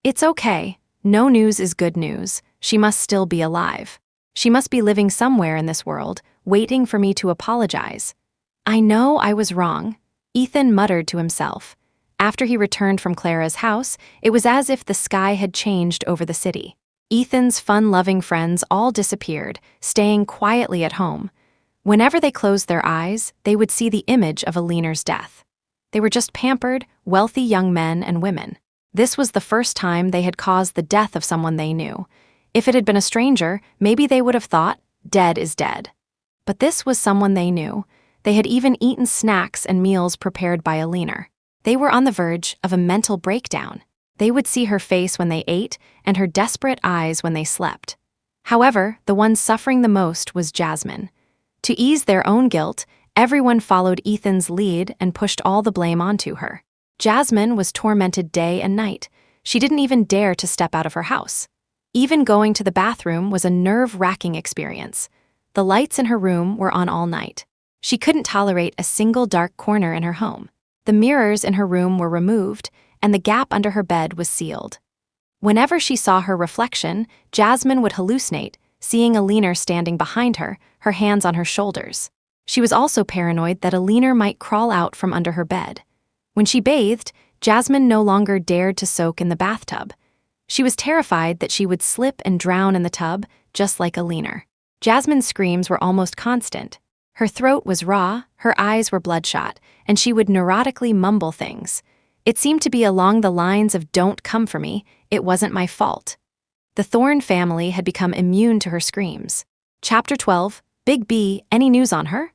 [SPEAKER 1] It's okay. No news is good news. She must still be alive. She must be living somewhere in this world, waiting for me to apologize. I know I was wrong, Ethan muttered to himself. After he returned from Clara's house, it was as if the sky had changed over the city. Ethan's fun-loving friends all disappeared, staying quietly at home. Whenever they closed their eyes, they would see the image of Alina's death. They were just pampered, wealthy young men and women. This was the first time they had caused the death of someone they knew. If it had been a stranger, maybe they would have thought, dead is dead. But this was someone they knew. They had even eaten snacks and meals prepared by Alina. They were on the verge of a mental breakdown. They would see her face when they ate and her desperate eyes when they slept. However, the one suffering the most was Jasmine. To ease their own guilt, everyone followed Ethan's lead and pushed all the blame onto her. Jasmine was tormented day and night. She didn't even dare to step out of her house. Even going to the bathroom was a nerve-wracking experience. The lights in her room were on all night. She couldn't tolerate a single dark corner in her home. The mirrors in her room were removed, and the gap under her bed was sealed. Whenever she saw her reflection, Jasmine would hallucinate, seeing Alina standing behind her, her hands on her shoulders. She was also paranoid that Alina might crawl out from under her bed. When she bathed, Jasmine no longer dared to soak in the bathtub. She was terrified that she would slip and drown in the tub, just like Alina. Jasmine's screams were almost constant. Her throat was raw, her eyes were bloodshot, and she would neurotically mumble things. It seemed to be along the lines of "Don't come for me, it wasn't my fault." The Thorne family had become immune to her screams. Chapter 12, Big B, any news on her?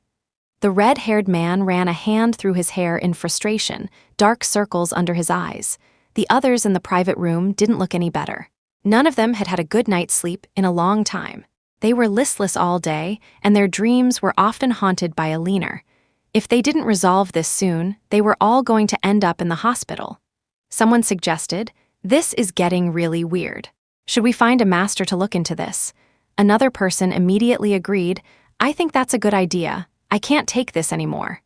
[SPEAKER 1] The red-haired man ran a hand through his hair in frustration, dark circles under his eyes. The others in the private room didn't look any better. None of them had had a good night's sleep in a long time. They were listless all day, and their dreams were often haunted by Alina. If they didn't resolve this soon, they were all going to end up in the hospital. Someone suggested, "This is getting really weird. Should we find a master to look into this?" Another person immediately agreed, "I think that's a good idea. I can't take this anymore."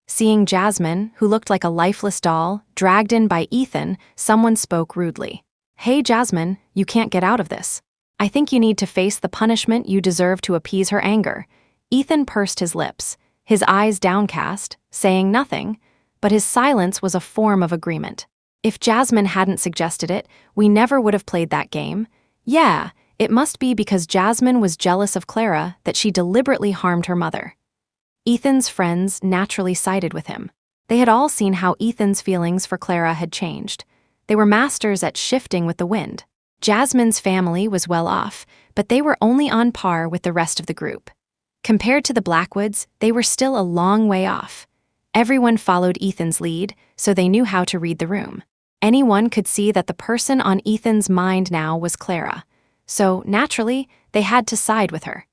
[SPEAKER 1] Seeing Jasmine, who looked like a lifeless doll, dragged in by Ethan, someone spoke rudely. "Hey Jasmine, you can't get out of this. I think you need to face the punishment you deserve to appease her anger." Ethan pursed his lips, his eyes downcast, saying nothing, but his silence was a form of agreement. If Jasmine hadn't suggested it, we never would have played that game. Yeah, it must be because Jasmine was jealous of Clara that she deliberately harmed her mother. Ethan's friends naturally sided with him. They had all seen how Ethan's feelings for Clara had changed. They were masters at shifting with the wind. Jasmine's family was well off, but they were only on par with the rest of the group. Compared to the Blackwoods, they were still a long way off. Everyone followed Ethan's lead, so they knew how to read the room. Anyone could see that the person on Ethan's mind now was Clara, so naturally, they had to side with her.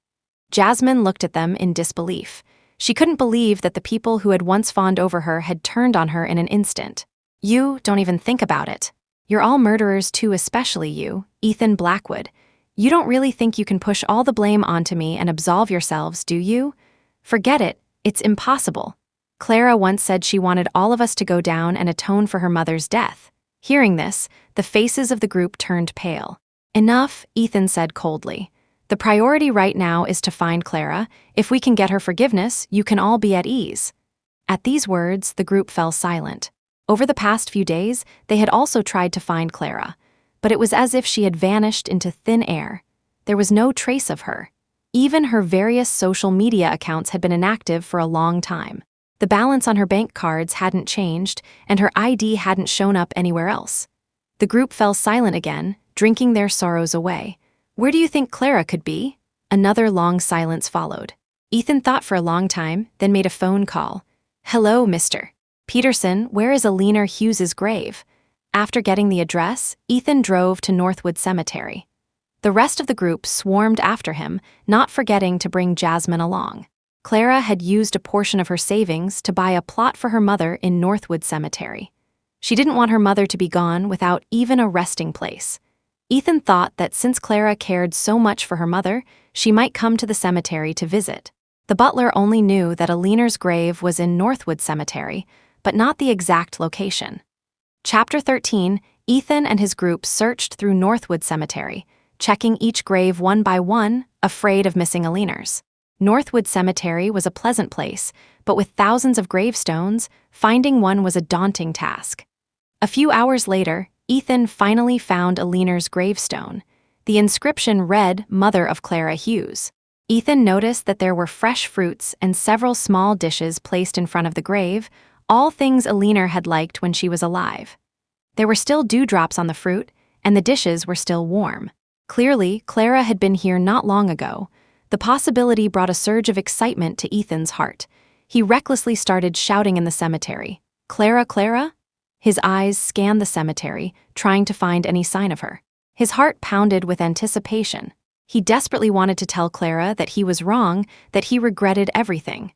[SPEAKER 1] Jasmine looked at them in disbelief. She couldn't believe that the people who had once fawned over her had turned on her in an instant. "You don't even think about it. You're all murderers too, especially you, Ethan Blackwood. You don't really think you can push all the blame onto me and absolve yourselves, do you? Forget it, it's impossible. Clara once said she wanted all of us to go down and atone for her mother's death." Hearing this, the faces of the group turned pale. "Enough," Ethan said coldly. "The priority right now is to find Clara. If we can get her forgiveness, you can all be at ease." At these words, the group fell silent. Over the past few days, they had also tried to find Clara, but it was as if she had vanished into thin air. There was no trace of her. Even her various social media accounts had been inactive for a long time. The balance on her bank cards hadn't changed, and her ID hadn't shown up anywhere else. The group fell silent again, drinking their sorrows away. "Where do you think Clara could be?" Another long silence followed. Ethan thought for a long time, then made a phone call. "Hello, Mr. Peterson, where is Alina Hughes's grave?" After getting the address, Ethan drove to Northwood Cemetery. The rest of the group swarmed after him, not forgetting to bring Jasmine along. Clara had used a portion of her savings to buy a plot for her mother in Northwood Cemetery. She didn't want her mother to be gone without even a resting place. Ethan thought that since Clara cared so much for her mother, she might come to the cemetery to visit. The butler only knew that Alina's grave was in Northwood Cemetery, but not the exact location. Chapter 13, Ethan and his group searched through Northwood Cemetery, checking each grave one by one, afraid of missing Alina's. Northwood Cemetery was a pleasant place, but with thousands of gravestones, finding one was a daunting task. A few hours later, Ethan finally found Alina's gravestone. The inscription read, "Mother of Clara Hughes." Ethan noticed that there were fresh fruits and several small dishes placed in front of the grave, all things Alina had liked when she was alive. There were still dewdrops on the fruit, and the dishes were still warm. Clearly, Clara had been here not long ago. The possibility brought a surge of excitement to Ethan's heart. He recklessly started shouting in the cemetery, "Clara, Clara?" His eyes scanned the cemetery, trying to find any sign of her. His heart pounded with anticipation. He desperately wanted to tell Clara that he was wrong, that he regretted everything.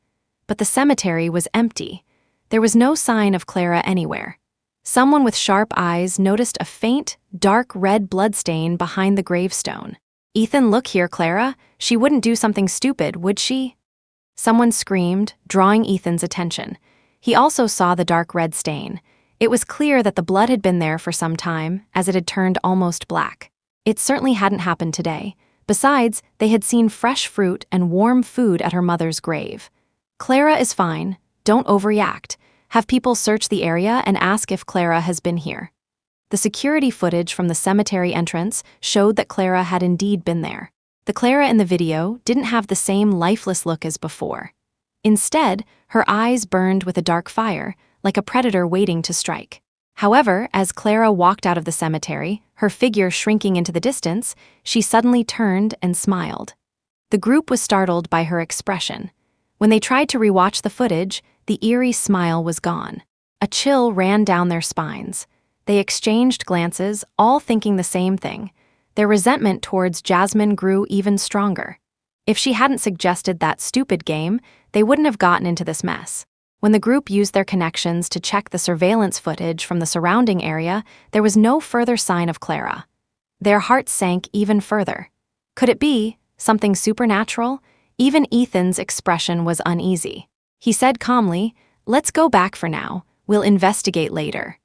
[SPEAKER 1] But the cemetery was empty. There was no sign of Clara anywhere. Someone with sharp eyes noticed a faint, dark red bloodstain behind the gravestone. "Ethan, look here, Clara. She wouldn't do something stupid, would she?" Someone screamed, drawing Ethan's attention. He also saw the dark red stain. It was clear that the blood had been there for some time, as it had turned almost black. It certainly hadn't happened today. Besides, they had seen fresh fruit and warm food at her mother's grave. "Clara is fine. Don't overreact. Have people search the area and ask if Clara has been here." The security footage from the cemetery entrance showed that Clara had indeed been there. The Clara in the video didn't have the same lifeless look as before. Instead, her eyes burned with a dark fire, like a predator waiting to strike. However, as Clara walked out of the cemetery, her figure shrinking into the distance, she suddenly turned and smiled. The group was startled by her expression. When they tried to rewatch the footage, the eerie smile was gone. A chill ran down their spines. They exchanged glances, all thinking the same thing. Their resentment towards Jasmine grew even stronger. If she hadn't suggested that stupid game, they wouldn't have gotten into this mess. When the group used their connections to check the surveillance footage from the surrounding area, there was no further sign of Clara. Their hearts sank even further. Could it be something supernatural? Even Ethan's expression was uneasy. He said calmly, "Let's go back for now. We'll investigate later."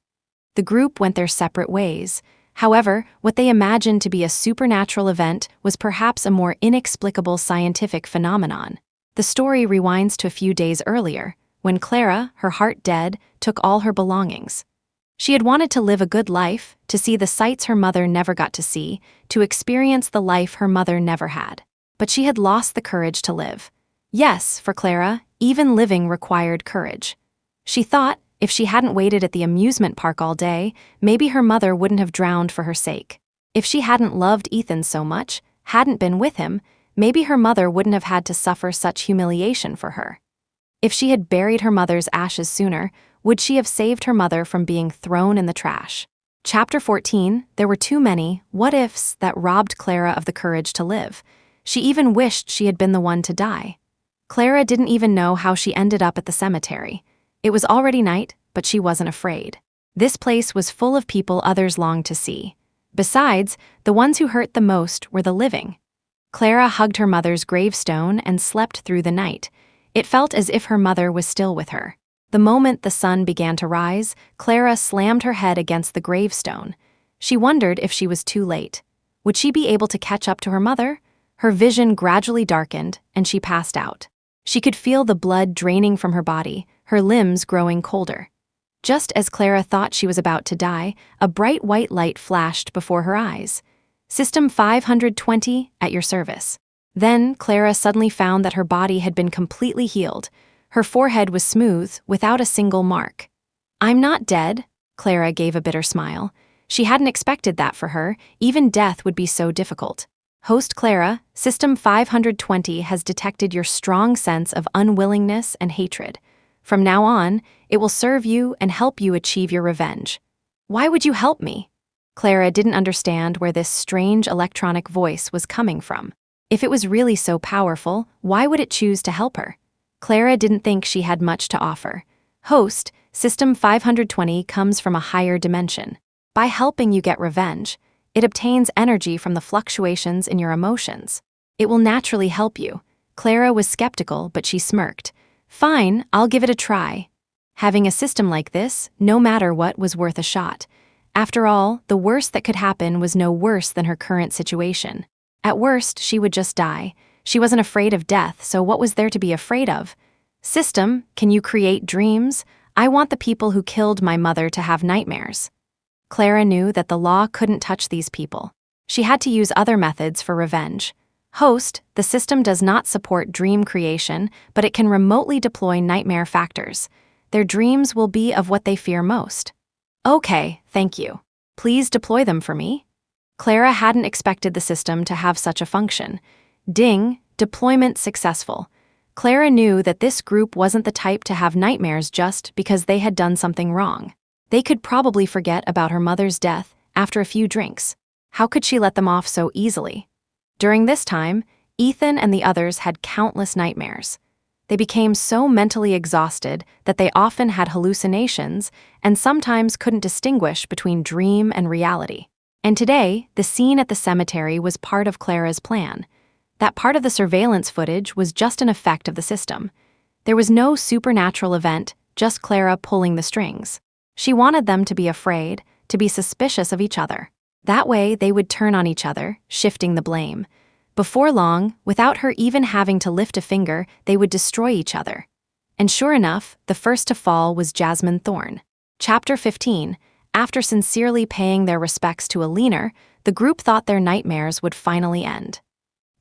[SPEAKER 1] The group went their separate ways. However, what they imagined to be a supernatural event was perhaps a more inexplicable scientific phenomenon. The story rewinds to a few days earlier, when Clara, her heart dead, took all her belongings. She had wanted to live a good life, to see the sights her mother never got to see, to experience the life her mother never had. But she had lost the courage to live. Yes, for Clara, even living required courage. She thought, if she hadn't waited at the amusement park all day, maybe her mother wouldn't have drowned for her sake. If she hadn't loved Ethan so much, hadn't been with him, maybe her mother wouldn't have had to suffer such humiliation for her. If she had buried her mother's ashes sooner, would she have saved her mother from being thrown in the trash? Chapter 14, there were too many what-ifs that robbed Clara of the courage to live. She even wished she had been the one to die. Clara didn't even know how she ended up at the cemetery. It was already night, but she wasn't afraid. This place was full of people others longed to see. Besides, the ones who hurt the most were the living. Clara hugged her mother's gravestone and slept through the night. It felt as if her mother was still with her. The moment the sun began to rise, Clara slammed her head against the gravestone. She wondered if she was too late. Would she be able to catch up to her mother? Her vision gradually darkened, and she passed out. She could feel the blood draining from her body, her limbs growing colder. Just as Clara thought she was about to die, a bright white light flashed before her eyes. "System 520, at your service." Then, Clara suddenly found that her body had been completely healed. Her forehead was smooth, without a single mark. "I'm not dead," Clara gave a bitter smile. She hadn't expected that for her, even death would be so difficult. "Host Clara, System 520 has detected your strong sense of unwillingness and hatred. From now on, it will serve you and help you achieve your revenge." "Why would you help me?" Clara didn't understand where this strange electronic voice was coming from. If it was really so powerful, why would it choose to help her? Clara didn't think she had much to offer. "Host, System 520 comes from a higher dimension. By helping you get revenge, it obtains energy from the fluctuations in your emotions. It will naturally help you." Clara was skeptical, but she smirked. "Fine, I'll give it a try." Having a system like this, no matter what, was worth a shot. After all, the worst that could happen was no worse than her current situation. At worst, she would just die. She wasn't afraid of death, so what was there to be afraid of? "System, can you create dreams? I want the people who killed my mother to have nightmares." Clara knew that the law couldn't touch these people. She had to use other methods for revenge. "Host, the system does not support dream creation, but it can remotely deploy nightmare factors. Their dreams will be of what they fear most." "Okay, thank you. Please deploy them for me." Clara hadn't expected the system to have such a function. Ding, deployment successful. Clara knew that this group wasn't the type to have nightmares just because they had done something wrong. They could probably forget about her mother's death after a few drinks. How could she let them off so easily? During this time, Ethan and the others had countless nightmares. They became so mentally exhausted that they often had hallucinations and sometimes couldn't distinguish between dream and reality. And today, the scene at the cemetery was part of Clara's plan. That part of the surveillance footage was just an effect of the system. There was no supernatural event, just Clara pulling the strings. She wanted them to be afraid, to be suspicious of each other. That way, they would turn on each other, shifting the blame. Before long, without her even having to lift a finger, they would destroy each other. And sure enough, the first to fall was Jasmine Thorne. Chapter 15. After sincerely paying their respects to a leaner, the group thought their nightmares would finally end.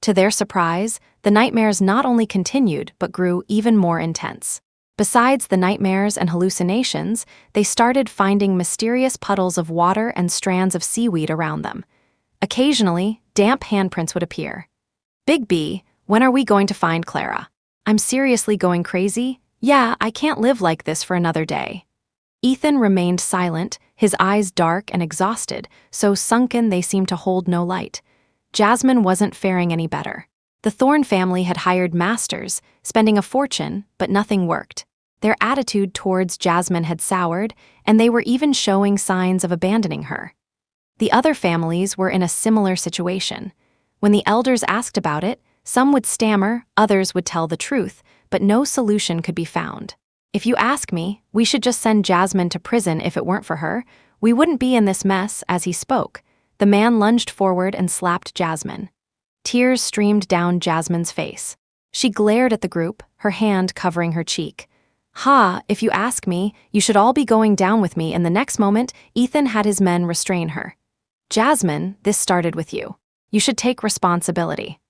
[SPEAKER 1] To their surprise, the nightmares not only continued but grew even more intense. Besides the nightmares and hallucinations, they started finding mysterious puddles of water and strands of seaweed around them. Occasionally, damp handprints would appear. "Big B, when are we going to find Clara? I'm seriously going crazy? Yeah, I can't live like this for another day." Ethan remained silent, his eyes dark and exhausted, so sunken they seemed to hold no light. Jasmine wasn't faring any better. The Thorne family had hired masters, spending a fortune, but nothing worked. Their attitude towards Jasmine had soured, and they were even showing signs of abandoning her. The other families were in a similar situation. When the elders asked about it, some would stammer, others would tell the truth, but no solution could be found. If you ask me, we should just send Jasmine to prison if it weren't for her. We wouldn't be in this mess. As he spoke, the man lunged forward and slapped Jasmine. Tears streamed down Jasmine's face. She glared at the group, her hand covering her cheek. Ha, if you ask me, you should all be going down with me. And the next moment, Ethan had his men restrain her. Jasmine, this started with you. You should take responsibility.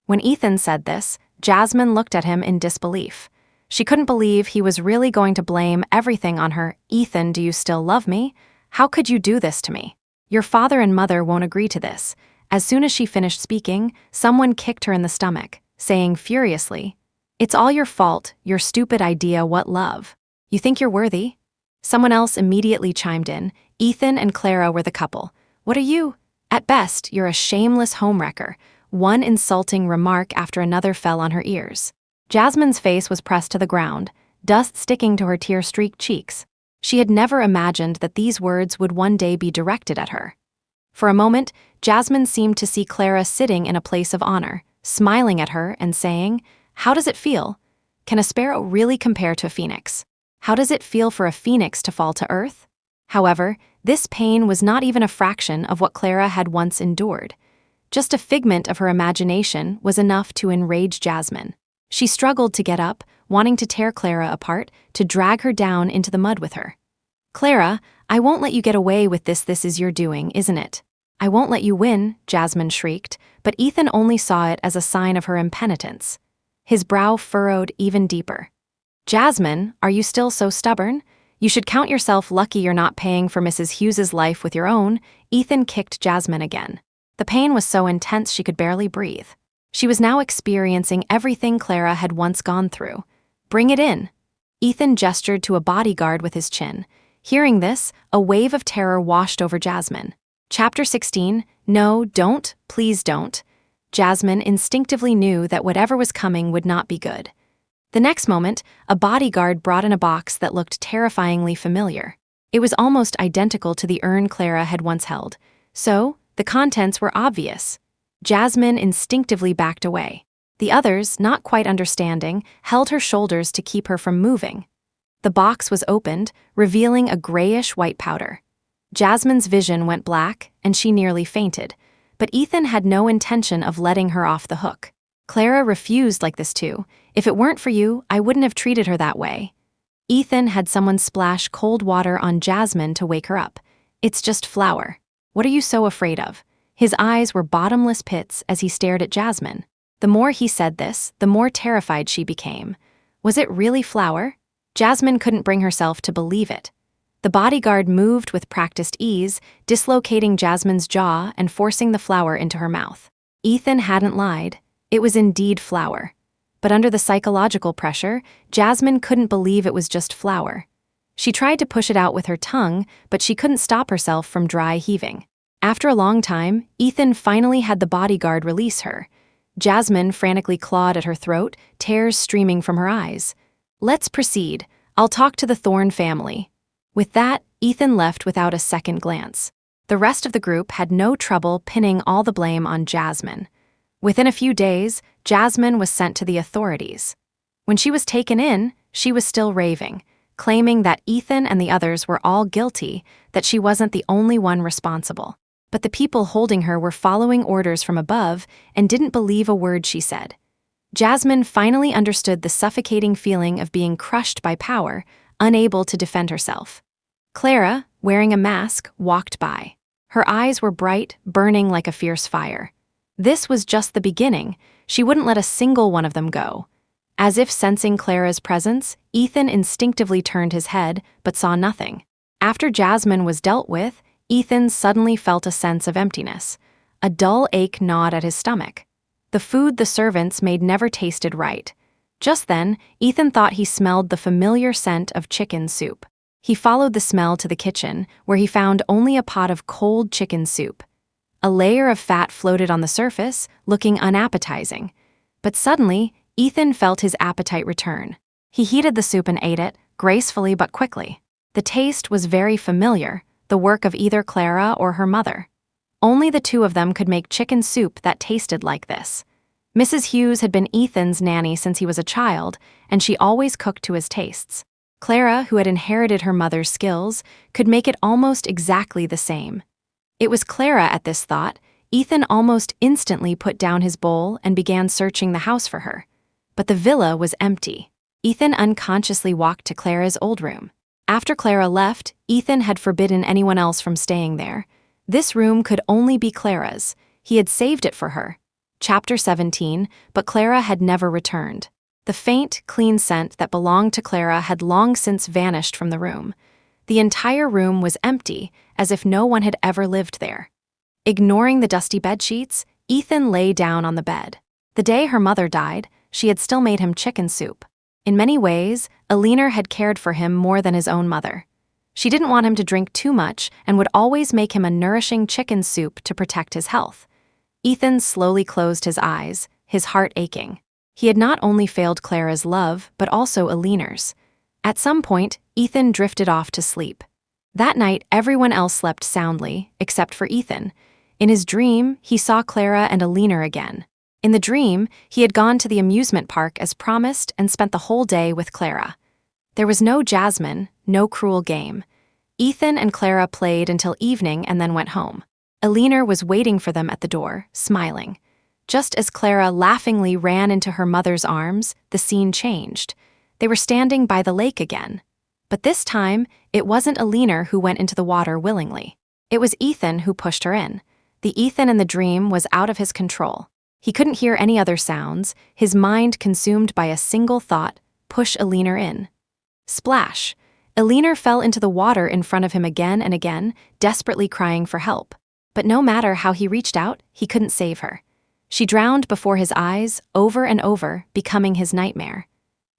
[SPEAKER 1] When Ethan said this, Jasmine looked at him in disbelief. She couldn't believe he was really going to blame everything on her. Ethan, do you still love me? How could you do this to me? Your father and mother won't agree to this. As soon as she finished speaking, someone kicked her in the stomach, saying furiously, "It's all your fault, your stupid idea. What love? You think you're worthy?" Someone else immediately chimed in. Ethan and Clara were the couple. What are you? At best, you're a shameless homewrecker. One insulting remark after another fell on her ears. Jasmine's face was pressed to the ground, dust sticking to her tear-streaked cheeks. She had never imagined that these words would one day be directed at her. For a moment, Jasmine seemed to see Clara sitting in a place of honor, smiling at her and saying, "How does it feel? Can a sparrow really compare to a phoenix? How does it feel for a phoenix to fall to earth?" However, this pain was not even a fraction of what Clara had once endured. Just a figment of her imagination was enough to enrage Jasmine. She struggled to get up, wanting to tear Clara apart, to drag her down into the mud with her. "Clara, I won't let you get away with this. This is your doing, isn't it? I won't let you win," Jasmine shrieked, but Ethan only saw it as a sign of her impenitence. His brow furrowed even deeper. "Jasmine, are you still so stubborn? You should count yourself lucky you're not paying for Mrs. Hughes's life with your own." Ethan kicked Jasmine again. The pain was so intense she could barely breathe. She was now experiencing everything Clara had once gone through. "Bring it in." Ethan gestured to a bodyguard with his chin. Hearing this, a wave of terror washed over Jasmine. Chapter 16, No, don't, please don't. Jasmine instinctively knew that whatever was coming would not be good. The next moment, a bodyguard brought in a box that looked terrifyingly familiar. It was almost identical to the urn Clara had once held. So, the contents were obvious. Jasmine instinctively backed away. The others, not quite understanding, held her shoulders to keep her from moving. The box was opened, revealing a grayish-white powder. Jasmine's vision went black, and she nearly fainted, but Ethan had no intention of letting her off the hook. Clara refused like this too. "If it weren't for you, I wouldn't have treated her that way." Ethan had someone splash cold water on Jasmine to wake her up. "It's just flour. What are you so afraid of?" His eyes were bottomless pits as he stared at Jasmine. The more he said this, the more terrified she became. Was it really flour? Jasmine couldn't bring herself to believe it. The bodyguard moved with practiced ease, dislocating Jasmine's jaw and forcing the flour into her mouth. Ethan hadn't lied. It was indeed flour. But under the psychological pressure, Jasmine couldn't believe it was just flour. She tried to push it out with her tongue, but she couldn't stop herself from dry heaving. After a long time, Ethan finally had the bodyguard release her. Jasmine frantically clawed at her throat, tears streaming from her eyes. "Let's proceed. I'll talk to the Thorne family." With that, Ethan left without a second glance. The rest of the group had no trouble pinning all the blame on Jasmine. Within a few days, Jasmine was sent to the authorities. When she was taken in, she was still raving, claiming that Ethan and the others were all guilty, that she wasn't the only one responsible. But the people holding her were following orders from above and didn't believe a word she said. Jasmine finally understood the suffocating feeling of being crushed by power, unable to defend herself. Clara, wearing a mask, walked by. Her eyes were bright, burning like a fierce fire. This was just the beginning. She wouldn't let a single one of them go. As if sensing Clara's presence, Ethan instinctively turned his head, but saw nothing. After Jasmine was dealt with, Ethan suddenly felt a sense of emptiness. A dull ache gnawed at his stomach. The food the servants made never tasted right. Just then, Ethan thought he smelled the familiar scent of chicken soup. He followed the smell to the kitchen, where he found only a pot of cold chicken soup. A layer of fat floated on the surface, looking unappetizing. But suddenly, Ethan felt his appetite return. He heated the soup and ate it, gracefully but quickly. The taste was very familiar, the work of either Clara or her mother. Only the two of them could make chicken soup that tasted like this. Mrs. Hughes had been Ethan's nanny since he was a child, and she always cooked to his tastes. Clara, who had inherited her mother's skills, could make it almost exactly the same. It was Clara at this thought. Ethan almost instantly put down his bowl and began searching the house for her. But the villa was empty. Ethan unconsciously walked to Clara's old room. After Clara left, Ethan had forbidden anyone else from staying there. This room could only be Clara's. He had saved it for her. Chapter 17, but Clara had never returned. The faint, clean scent that belonged to Clara had long since vanished from the room. The entire room was empty, as if no one had ever lived there. Ignoring the dusty bedsheets, Ethan lay down on the bed. The day her mother died, she had still made him chicken soup. In many ways, Alina had cared for him more than his own mother. She didn't want him to drink too much and would always make him a nourishing chicken soup to protect his health. Ethan slowly closed his eyes, his heart aching. He had not only failed Clara's love, but also Alina's. At some point, Ethan drifted off to sleep. That night, everyone else slept soundly, except for Ethan. In his dream, he saw Clara and Alina again. In the dream, he had gone to the amusement park as promised and spent the whole day with Clara. There was no Jasmine, no cruel game. Ethan and Clara played until evening and then went home. Alina was waiting for them at the door, smiling. Just as Clara laughingly ran into her mother's arms, the scene changed. They were standing by the lake again. But this time, it wasn't Alina who went into the water willingly. It was Ethan who pushed her in. The Ethan in the dream was out of his control. He couldn't hear any other sounds, his mind consumed by a single thought: push Alina in. Splash! Alina fell into the water in front of him again and again, desperately crying for help. But no matter how he reached out, he couldn't save her. She drowned before his eyes, over and over, becoming his nightmare.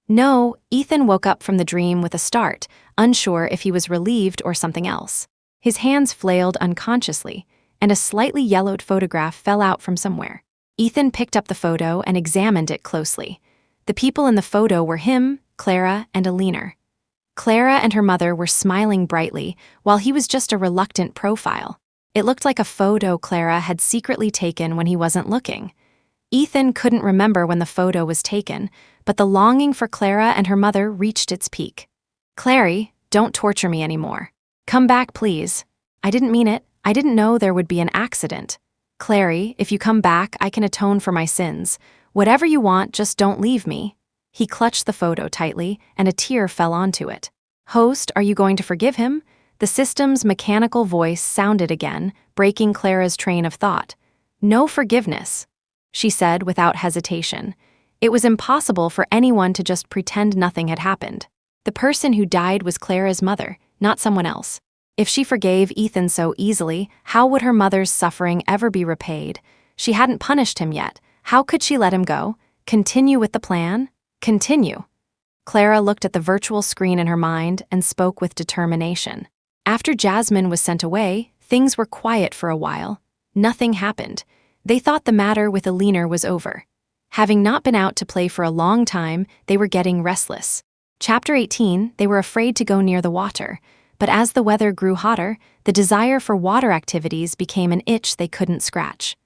[SPEAKER 1] No, Ethan woke up from the dream with a start, unsure if he was relieved or something else. His hands flailed unconsciously, and a slightly yellowed photograph fell out from somewhere. Ethan picked up the photo and examined it closely. The people in the photo were him, Clara, and Alina. Clara and her mother were smiling brightly, while he was just a reluctant profile. It looked like a photo Clara had secretly taken when he wasn't looking. Ethan couldn't remember when the photo was taken, but the longing for Clara and her mother reached its peak. "Clary, don't torture me anymore. Come back, please. I didn't mean it. I didn't know there would be an accident. Clary, if you come back, I can atone for my sins. Whatever you want, just don't leave me." He clutched the photo tightly, and a tear fell onto it. "Host, are you going to forgive him?" The system's mechanical voice sounded again, breaking Clara's train of thought. "No forgiveness," she said without hesitation. It was impossible for anyone to just pretend nothing had happened. The person who died was Clara's mother, not someone else. If she forgave Ethan so easily, how would her mother's suffering ever be repaid? She hadn't punished him yet. How could she let him go? Continue with the plan? Continue. Clara looked at the virtual screen in her mind and spoke with determination. After Jasmine was sent away, things were quiet for a while. Nothing happened. They thought the matter with Alina was over. Having not been out to play for a long time, they were getting restless. Chapter 18, they were afraid to go near the water. But as the weather grew hotter, the desire for water activities became an itch they couldn't scratch.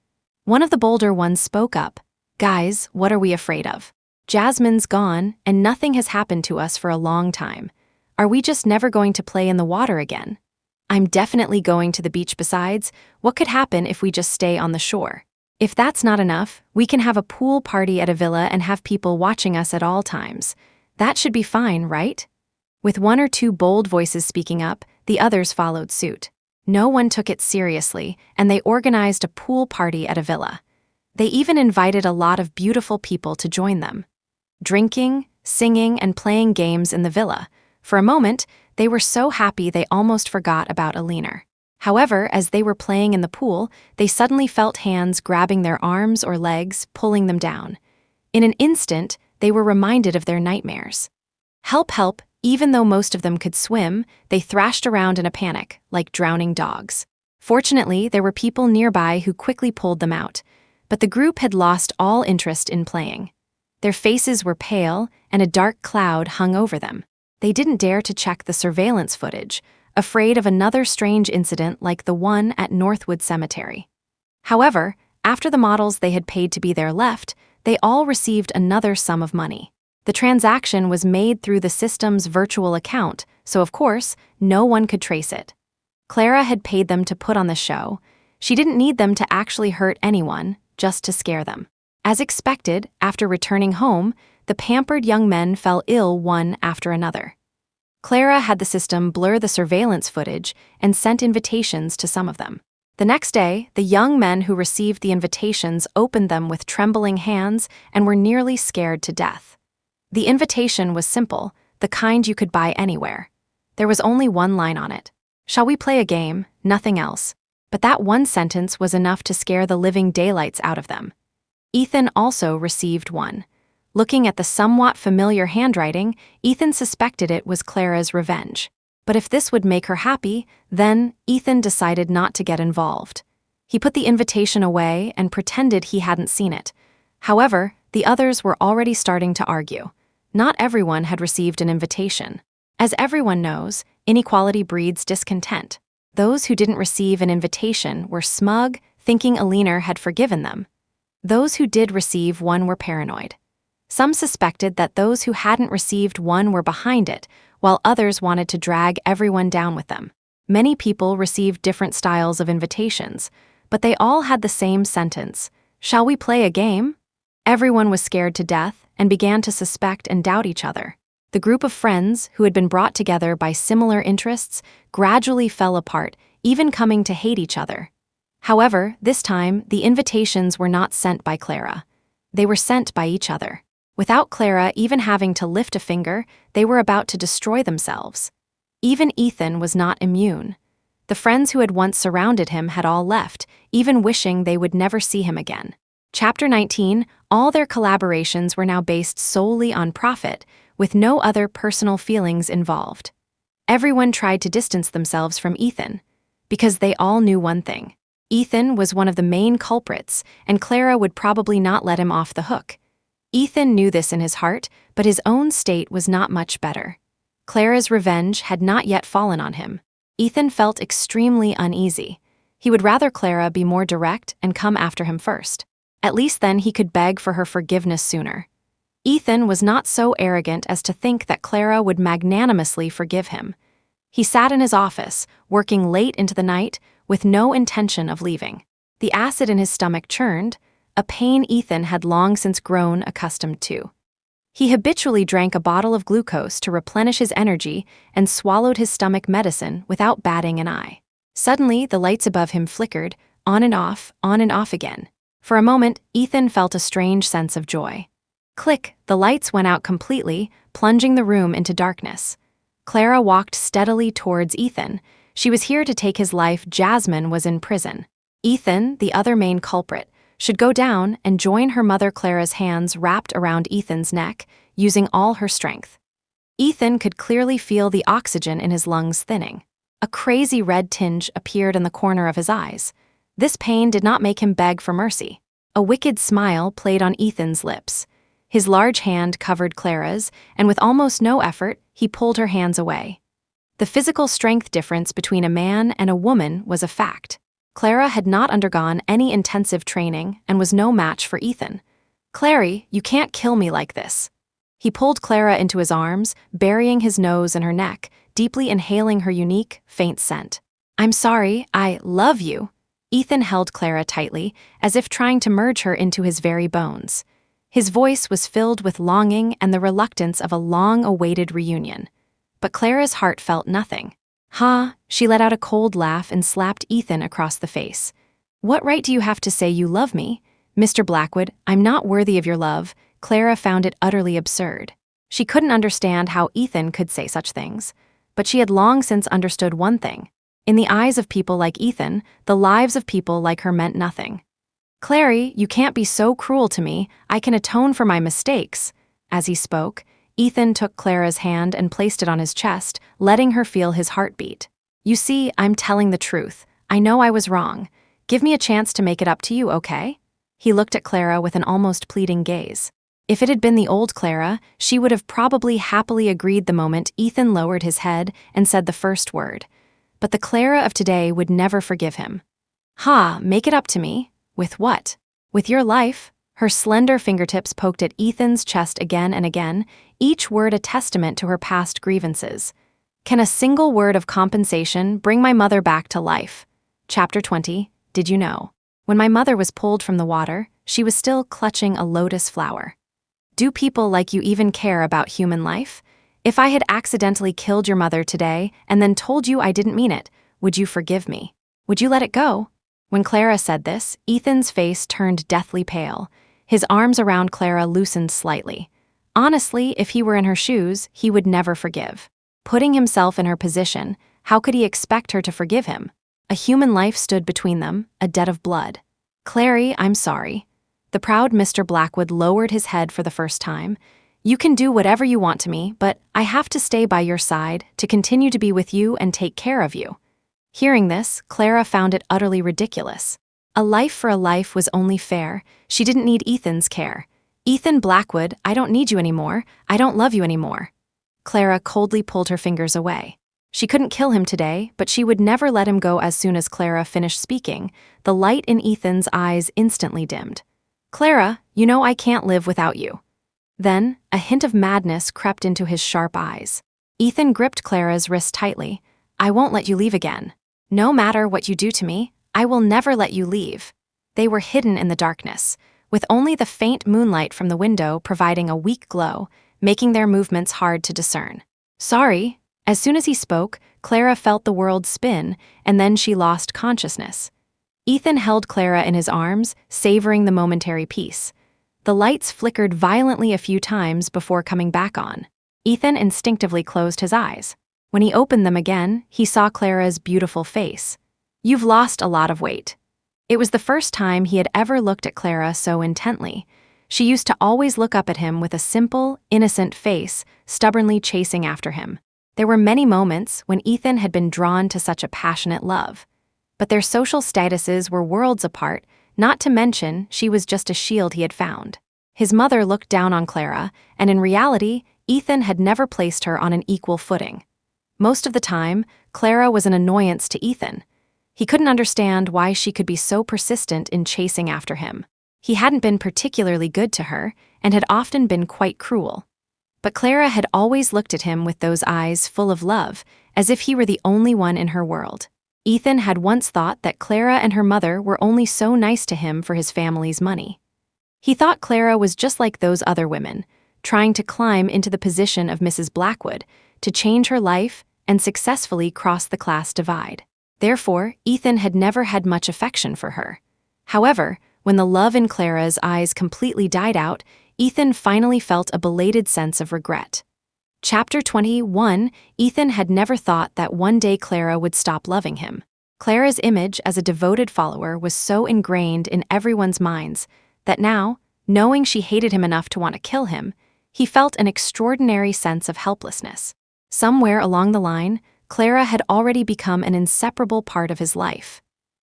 [SPEAKER 1] One of the bolder ones spoke up. "Guys, what are we afraid of? Jasmine's gone, and nothing has happened to us for a long time. Are we just never going to play in the water again? I'm definitely going to the beach besides. What could happen if we just stay on the shore? If that's not enough, we can have a pool party at a villa and have people watching us at all times. That should be fine, right?" With one or two bold voices speaking up, the others followed suit. No one took it seriously, and they organized a pool party at a villa. They even invited a lot of beautiful people to join them. Drinking, singing, and playing games in the villa. For a moment, they were so happy they almost forgot about Alina. However, as they were playing in the pool, they suddenly felt hands grabbing their arms or legs, pulling them down. In an instant, they were reminded of their nightmares. Help, help! Even though most of them could swim, they thrashed around in a panic, like drowning dogs. Fortunately, there were people nearby who quickly pulled them out, but the group had lost all interest in playing. Their faces were pale, and a dark cloud hung over them. They didn't dare to check the surveillance footage, afraid of another strange incident like the one at Northwood Cemetery. However, after the models they had paid to be there left, they all received another sum of money. The transaction was made through the system's virtual account, so of course, no one could trace it. Clara had paid them to put on the show. She didn't need them to actually hurt anyone, just to scare them. As expected, after returning home, the pampered young men fell ill one after another. Clara had the system blur the surveillance footage and sent invitations to some of them. The next day, the young men who received the invitations opened them with trembling hands and were nearly scared to death. The invitation was simple, the kind you could buy anywhere. There was only one line on it. "Shall we play a game?" Nothing else. But that one sentence was enough to scare the living daylights out of them. Ethan also received one. Looking at the somewhat familiar handwriting, Ethan suspected it was Clara's revenge. But if this would make her happy, then Ethan decided not to get involved. He put the invitation away and pretended he hadn't seen it. However, the others were already starting to argue. Not everyone had received an invitation. As everyone knows, inequality breeds discontent. Those who didn't receive an invitation were smug, thinking Alina had forgiven them. Those who did receive one were paranoid. Some suspected that those who hadn't received one were behind it, while others wanted to drag everyone down with them. Many people received different styles of invitations, but they all had the same sentence: "Shall we play a game?" Everyone was scared to death and began to suspect and doubt each other. The group of friends, who had been brought together by similar interests, gradually fell apart, even coming to hate each other. However, this time, the invitations were not sent by Clara. They were sent by each other. Without Clara even having to lift a finger, they were about to destroy themselves. Even Ethan was not immune. The friends who had once surrounded him had all left, even wishing they would never see him again. Chapter 19, all their collaborations were now based solely on profit, with no other personal feelings involved. Everyone tried to distance themselves from Ethan, because they all knew one thing. Ethan was one of the main culprits, and Clara would probably not let him off the hook. Ethan knew this in his heart, but his own state was not much better. Clara's revenge had not yet fallen on him. Ethan felt extremely uneasy. He would rather Clara be more direct and come after him first. At least then he could beg for her forgiveness sooner. Ethan was not so arrogant as to think that Clara would magnanimously forgive him. He sat in his office, working late into the night, with no intention of leaving. The acid in his stomach churned, a pain Ethan had long since grown accustomed to. He habitually drank a bottle of glucose to replenish his energy and swallowed his stomach medicine without batting an eye. Suddenly, the lights above him flickered, on and off again. For a moment, Ethan felt a strange sense of joy. Click, the lights went out completely, plunging the room into darkness. Clara walked steadily towards Ethan. She was here to take his life. Jasmine was in prison. Ethan, the other main culprit, should go down and join her mother. Clara's hands wrapped around Ethan's neck, using all her strength. Ethan could clearly feel the oxygen in his lungs thinning. A crazy red tinge appeared in the corner of his eyes. This pain did not make him beg for mercy. A wicked smile played on Ethan's lips. His large hand covered Clara's, and with almost no effort, he pulled her hands away. The physical strength difference between a man and a woman was a fact. Clara had not undergone any intensive training and was no match for Ethan. "Clary, you can't kill me like this." He pulled Clara into his arms, burying his nose in her neck, deeply inhaling her unique, faint scent. "I'm sorry, I love you." Ethan held Clara tightly, as if trying to merge her into his very bones. His voice was filled with longing and the reluctance of a long-awaited reunion. But Clara's heart felt nothing. "Huh?" She let out a cold laugh and slapped Ethan across the face. "What right do you have to say you love me? Mr. Blackwood, I'm not worthy of your love." Clara found it utterly absurd. She couldn't understand how Ethan could say such things. But she had long since understood one thing. In the eyes of people like Ethan, the lives of people like her meant nothing. "Clary, you can't be so cruel to me. I can atone for my mistakes." As he spoke, Ethan took Clara's hand and placed it on his chest, letting her feel his heartbeat. "You see, I'm telling the truth. I know I was wrong. Give me a chance to make it up to you, okay?" He looked at Clara with an almost pleading gaze. If it had been the old Clara, she would have probably happily agreed the moment Ethan lowered his head and said the first word. But the Clara of today would never forgive him. "Ha, make it up to me. With what? With your life?" Her slender fingertips poked at Ethan's chest again and again, each word a testament to her past grievances. "Can a single word of compensation bring my mother back to life?" Chapter 20, Did you know? When my mother was pulled from the water, she was still clutching a lotus flower. Do people like you even care about human life? If I had accidentally killed your mother today and then told you I didn't mean it, would you forgive me? Would you let it go? When Clara said this, Ethan's face turned deathly pale. His arms around Clara loosened slightly. Honestly, if he were in her shoes, he would never forgive. Putting himself in her position, how could he expect her to forgive him? A human life stood between them, a debt of blood. "Clary, I'm sorry." The proud Mr. Blackwood lowered his head for the first time. "You can do whatever you want to me, but I have to stay by your side, to continue to be with you and take care of you." Hearing this, Clara found it utterly ridiculous. A life for a life was only fair. She didn't need Ethan's care. "Ethan Blackwood, I don't need you anymore. I don't love you anymore." Clara coldly pulled her fingers away. She couldn't kill him today, but she would never let him go. As soon as Clara finished speaking, the light in Ethan's eyes instantly dimmed. "Clara, you know I can't live without you." Then, a hint of madness crept into his sharp eyes. Ethan gripped Clara's wrist tightly. "I won't let you leave again. No matter what you do to me, I will never let you leave." They were hidden in the darkness, with only the faint moonlight from the window providing a weak glow, making their movements hard to discern. "Sorry." As soon as he spoke, Clara felt the world spin, and then she lost consciousness. Ethan held Clara in his arms, savoring the momentary peace. The lights flickered violently a few times before coming back on. Ethan instinctively closed his eyes. When he opened them again, he saw Clara's beautiful face. "You've lost a lot of weight." It was the first time he had ever looked at Clara so intently. She used to always look up at him with a simple, innocent face, stubbornly chasing after him. There were many moments when Ethan had been drawn to such a passionate love. But their social statuses were worlds apart, not to mention she was just a shield he had found. His mother looked down on Clara, and in reality, Ethan had never placed her on an equal footing. Most of the time, Clara was an annoyance to Ethan. He couldn't understand why she could be so persistent in chasing after him. He hadn't been particularly good to her, and had often been quite cruel. But Clara had always looked at him with those eyes full of love, as if he were the only one in her world. Ethan had once thought that Clara and her mother were only so nice to him for his family's money. He thought Clara was just like those other women, trying to climb into the position of Mrs. Blackwood, to change her life and successfully cross the class divide. Therefore, Ethan had never had much affection for her. However, when the love in Clara's eyes completely died out, Ethan finally felt a belated sense of regret. Chapter 21, Ethan had never thought that one day Clara would stop loving him. Clara's image as a devoted follower was so ingrained in everyone's minds that now, knowing she hated him enough to want to kill him, he felt an extraordinary sense of helplessness. Somewhere along the line, Clara had already become an inseparable part of his life.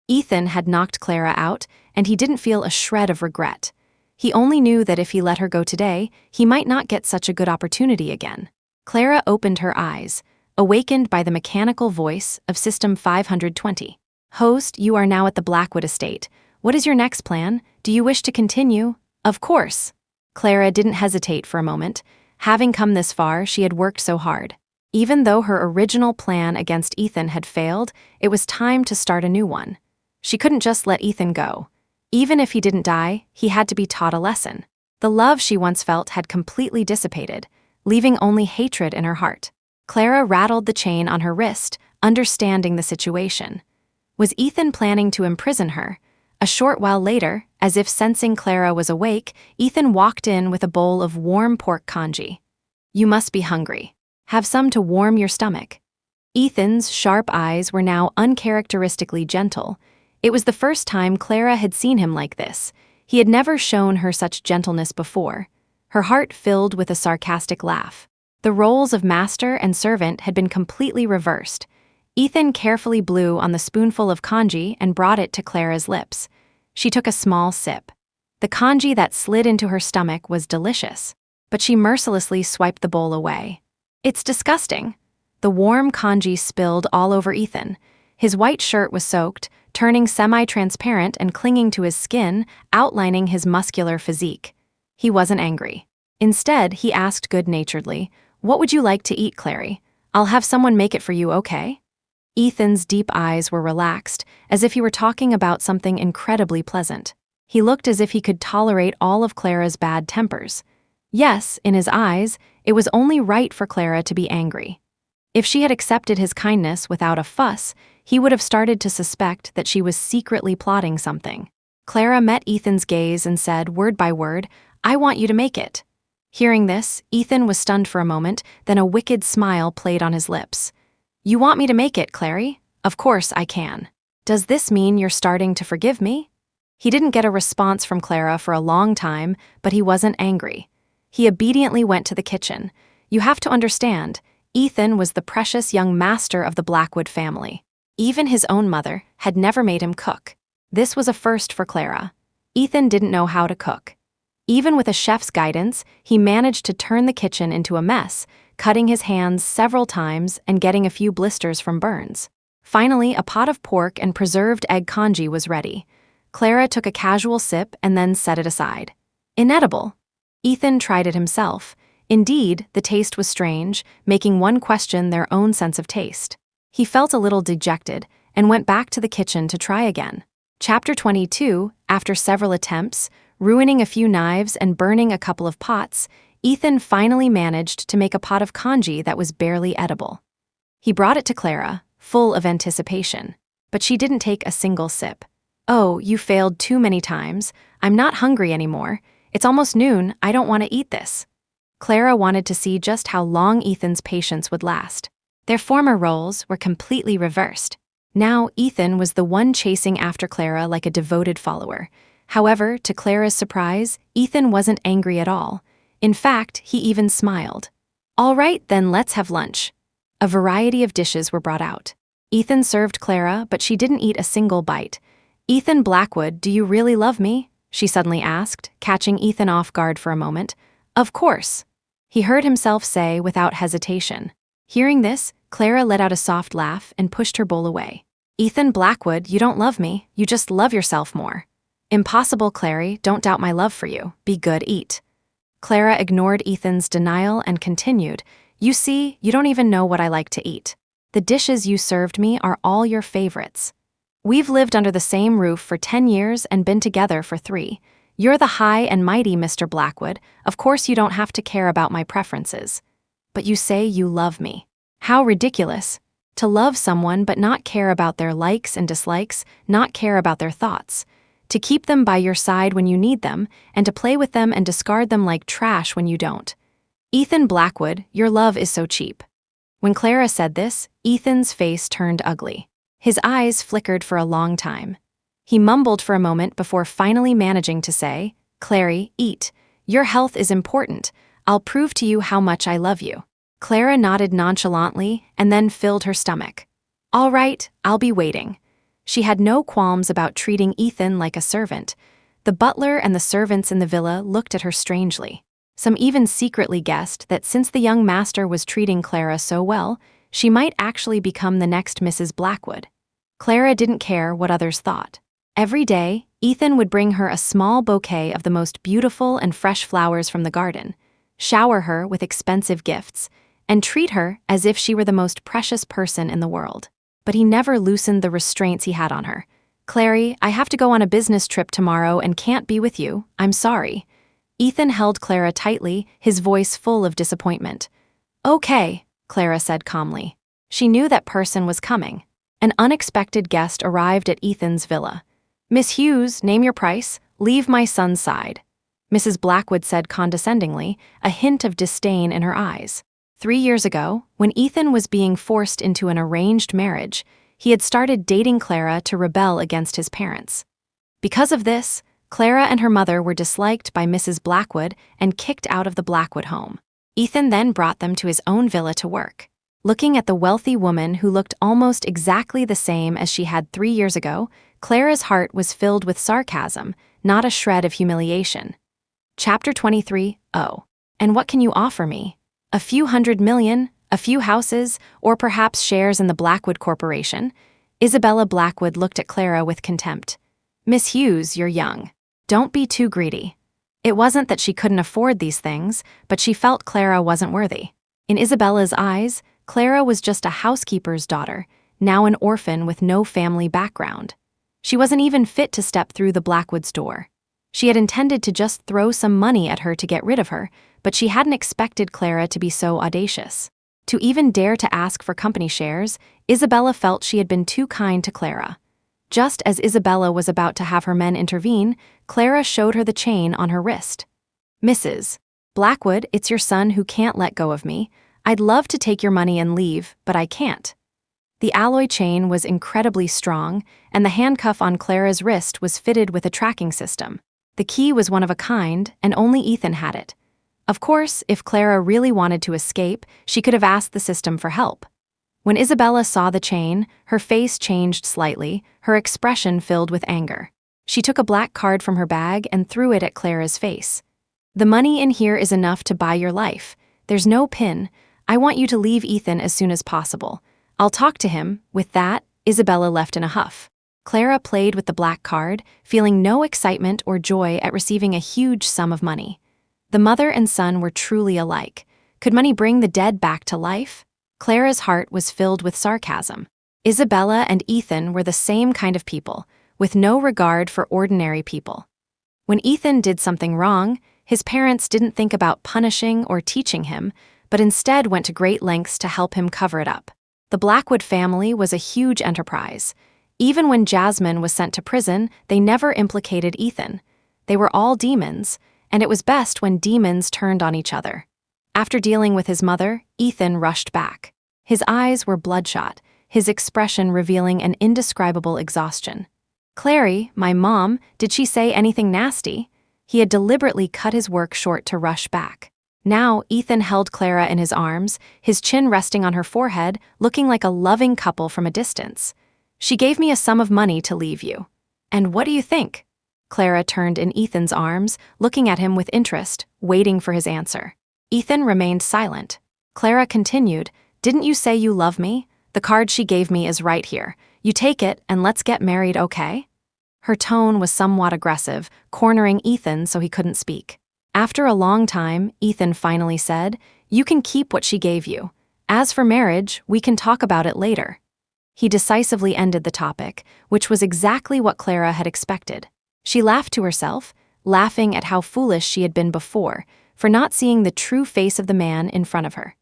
[SPEAKER 1] Ethan had knocked Clara out, and he didn't feel a shred of regret. He only knew that if he let her go today, he might not get such a good opportunity again. Clara opened her eyes, awakened by the mechanical voice of System 520. "Host, you are now at the Blackwood estate. What is your next plan? Do you wish to continue?" "Of course." Clara didn't hesitate for a moment. Having come this far, she had worked so hard. Even though her original plan against Ethan had failed, it was time to start a new one. She couldn't just let Ethan go. Even if he didn't die, he had to be taught a lesson. The love she once felt had completely dissipated, leaving only hatred in her heart. Clara rattled the chain on her wrist, understanding the situation. Was Ethan planning to imprison her? A short while later, as if sensing Clara was awake, Ethan walked in with a bowl of warm pork congee. "You must be hungry. Have some to warm your stomach." Ethan's sharp eyes were now uncharacteristically gentle. It was the first time Clara had seen him like this. He had never shown her such gentleness before. Her heart filled with a sarcastic laugh. The roles of master and servant had been completely reversed. Ethan carefully blew on the spoonful of congee and brought it to Clara's lips. She took a small sip. The congee that slid into her stomach was delicious, but she mercilessly swiped the bowl away. "It's disgusting." The warm congee spilled all over Ethan. His white shirt was soaked, turning semi-transparent and clinging to his skin, outlining his muscular physique. He wasn't angry. Instead, he asked good-naturedly, "What would you like to eat, Clary? I'll have someone make it for you, okay?" Ethan's deep eyes were relaxed, as if he were talking about something incredibly pleasant. He looked as if he could tolerate all of Clara's bad tempers. Yes, in his eyes, it was only right for Clara to be angry. If she had accepted his kindness without a fuss, he would have started to suspect that she was secretly plotting something. Clara met Ethan's gaze and said, word by word, "I want you to make it." Hearing this, Ethan was stunned for a moment, then a wicked smile played on his lips. "You want me to make it, Clary? Of course I can. Does this mean you're starting to forgive me?" He didn't get a response from Clara for a long time, but he wasn't angry. He obediently went to the kitchen. You have to understand, Ethan was the precious young master of the Blackwood family. Even his own mother had never made him cook. This was a first for Clara. Ethan didn't know how to cook. Even with a chef's guidance, he managed to turn the kitchen into a mess, cutting his hands several times and getting a few blisters from burns. Finally, a pot of pork and preserved egg congee was ready. Clara took a casual sip and then set it aside. Inedible. Ethan tried it himself. Indeed, the taste was strange, making one question their own sense of taste. He felt a little dejected and went back to the kitchen to try again. Chapter 22, after several attempts, ruining a few knives and burning a couple of pots, Ethan finally managed to make a pot of congee that was barely edible. He brought it to Clara, full of anticipation, but she didn't take a single sip. "Oh, you failed too many times. I'm not hungry anymore. It's almost noon, I don't want to eat this." Clara wanted to see just how long Ethan's patience would last. Their former roles were completely reversed. Now Ethan was the one chasing after Clara like a devoted follower. However, to Clara's surprise, Ethan wasn't angry at all. In fact, he even smiled. "All right, then let's have lunch." A variety of dishes were brought out. Ethan served Clara, but she didn't eat a single bite. "Ethan Blackwood, do you really love me?" she suddenly asked, catching Ethan off guard for a moment. "Of course," he heard himself say without hesitation. Hearing this, Clara let out a soft laugh and pushed her bowl away. "Ethan Blackwood, you don't love me, you just love yourself more." "Impossible, Clary, don't doubt my love for you. Be good, eat." Clara ignored Ethan's denial and continued, "You see, you don't even know what I like to eat. The dishes you served me are all your favorites. We've lived under the same roof for 10 years and been together for 3. You're the high and mighty Mr. Blackwood. Of course you don't have to care about my preferences. But you say you love me. How ridiculous. To love someone but not care about their likes and dislikes, not care about their thoughts. To keep them by your side when you need them, and to play with them and discard them like trash when you don't. Ethan Blackwood, your love is so cheap." When Clara said this, Ethan's face turned ugly. His eyes flickered for a long time. He mumbled for a moment before finally managing to say, "Clary, eat. Your health is important. I'll prove to you how much I love you." Clara nodded nonchalantly and then filled her stomach. "All right, I'll be waiting." She had no qualms about treating Ethan like a servant. The butler and the servants in the villa looked at her strangely. Some even secretly guessed that since the young master was treating Clara so well, she might actually become the next Mrs. Blackwood. Clara didn't care what others thought. Every day, Ethan would bring her a small bouquet of the most beautiful and fresh flowers from the garden, shower her with expensive gifts, and treat her as if she were the most precious person in the world. But he never loosened the restraints he had on her. "Clary, I have to go on a business trip tomorrow and can't be with you. I'm sorry." Ethan held Clara tightly, his voice full of disappointment. "Okay," Clara said calmly. She knew that person was coming. An unexpected guest arrived at Ethan's villa. "Miss Hughes, name your price. Leave my son's side," Mrs. Blackwood said condescendingly, a hint of disdain in her eyes. 3 years ago, when Ethan was being forced into an arranged marriage, he had started dating Clara to rebel against his parents. Because of this, Clara and her mother were disliked by Mrs. Blackwood and kicked out of the Blackwood home. Ethan then brought them to his own villa to work. Looking at the wealthy woman who looked almost exactly the same as she had 3 years ago, Clara's heart was filled with sarcasm. not a shred of humiliation. Chapter 23. Oh. And what can you offer me? A few $100 million, a few houses, or perhaps shares in the Blackwood Corporation? Isabella Blackwood looked at Clara with contempt. Miss Hughes, you're young. Don't be too greedy. It wasn't that she couldn't afford these things, but she felt Clara wasn't worthy. In Isabella's eyes, Clara was just a housekeeper's daughter, now an orphan with no family background. She wasn't even fit to step through the Blackwood's door. She had intended to just throw some money at her to get rid of her, but she hadn't expected Clara to be so audacious. To even dare to ask for company shares, Isabella felt she had been too kind to Clara. Just as Isabella was about to have her men intervene, Clara showed her the chain on her wrist. Mrs. Blackwood, it's your son who can't let go of me. I'd love to take your money and leave, but I can't. The alloy chain was incredibly strong, and the handcuff on Clara's wrist was fitted with a tracking system. The key was one of a kind, and only Ethan had it. Of course, if Clara really wanted to escape, she could have asked the system for help. When Isabella saw the chain, her face changed slightly, her expression filled with anger. She took a black card from her bag and threw it at Clara's face. The money in here is enough to buy your life. There's no pin. I want you to leave Ethan as soon as possible. I'll talk to him. With that, Isabella left in a huff. Clara played with the black card, feeling no excitement or joy at receiving a huge sum of money. The mother and son were truly alike. Could money bring the dead back to life? Clara's heart was filled with sarcasm. Isabella and Ethan were the same kind of people, with no regard for ordinary people. When Ethan did something wrong, his parents didn't think about punishing or teaching him, but instead went to great lengths to help him cover it up. The Blackwood family was a huge enterprise. Even when Jasmine was sent to prison, they never implicated Ethan. They were all demons, and it was best when demons turned on each other. After dealing with his mother, Ethan rushed back. His eyes were bloodshot, his expression revealing an indescribable exhaustion. Clary, my mom, did she say anything nasty? He had deliberately cut his work short to rush back. Now, Ethan held Clara in his arms, his chin resting on her forehead, looking like a loving couple from a distance. She gave me a sum of money to leave you. And what do you think? Clara turned in Ethan's arms, looking at him with interest, waiting for his answer. Ethan remained silent. Clara continued, Didn't you say you love me? The card she gave me is right here. You take it and let's get married, okay? Her tone was somewhat aggressive, cornering Ethan so he couldn't speak. After a long time, Ethan finally said, You can keep what she gave you. As for marriage, we can talk about it later. He decisively ended the topic, which was exactly what Clara had expected. She laughed to herself, laughing at how foolish she had been before, for not seeing the true face of the man in front of her.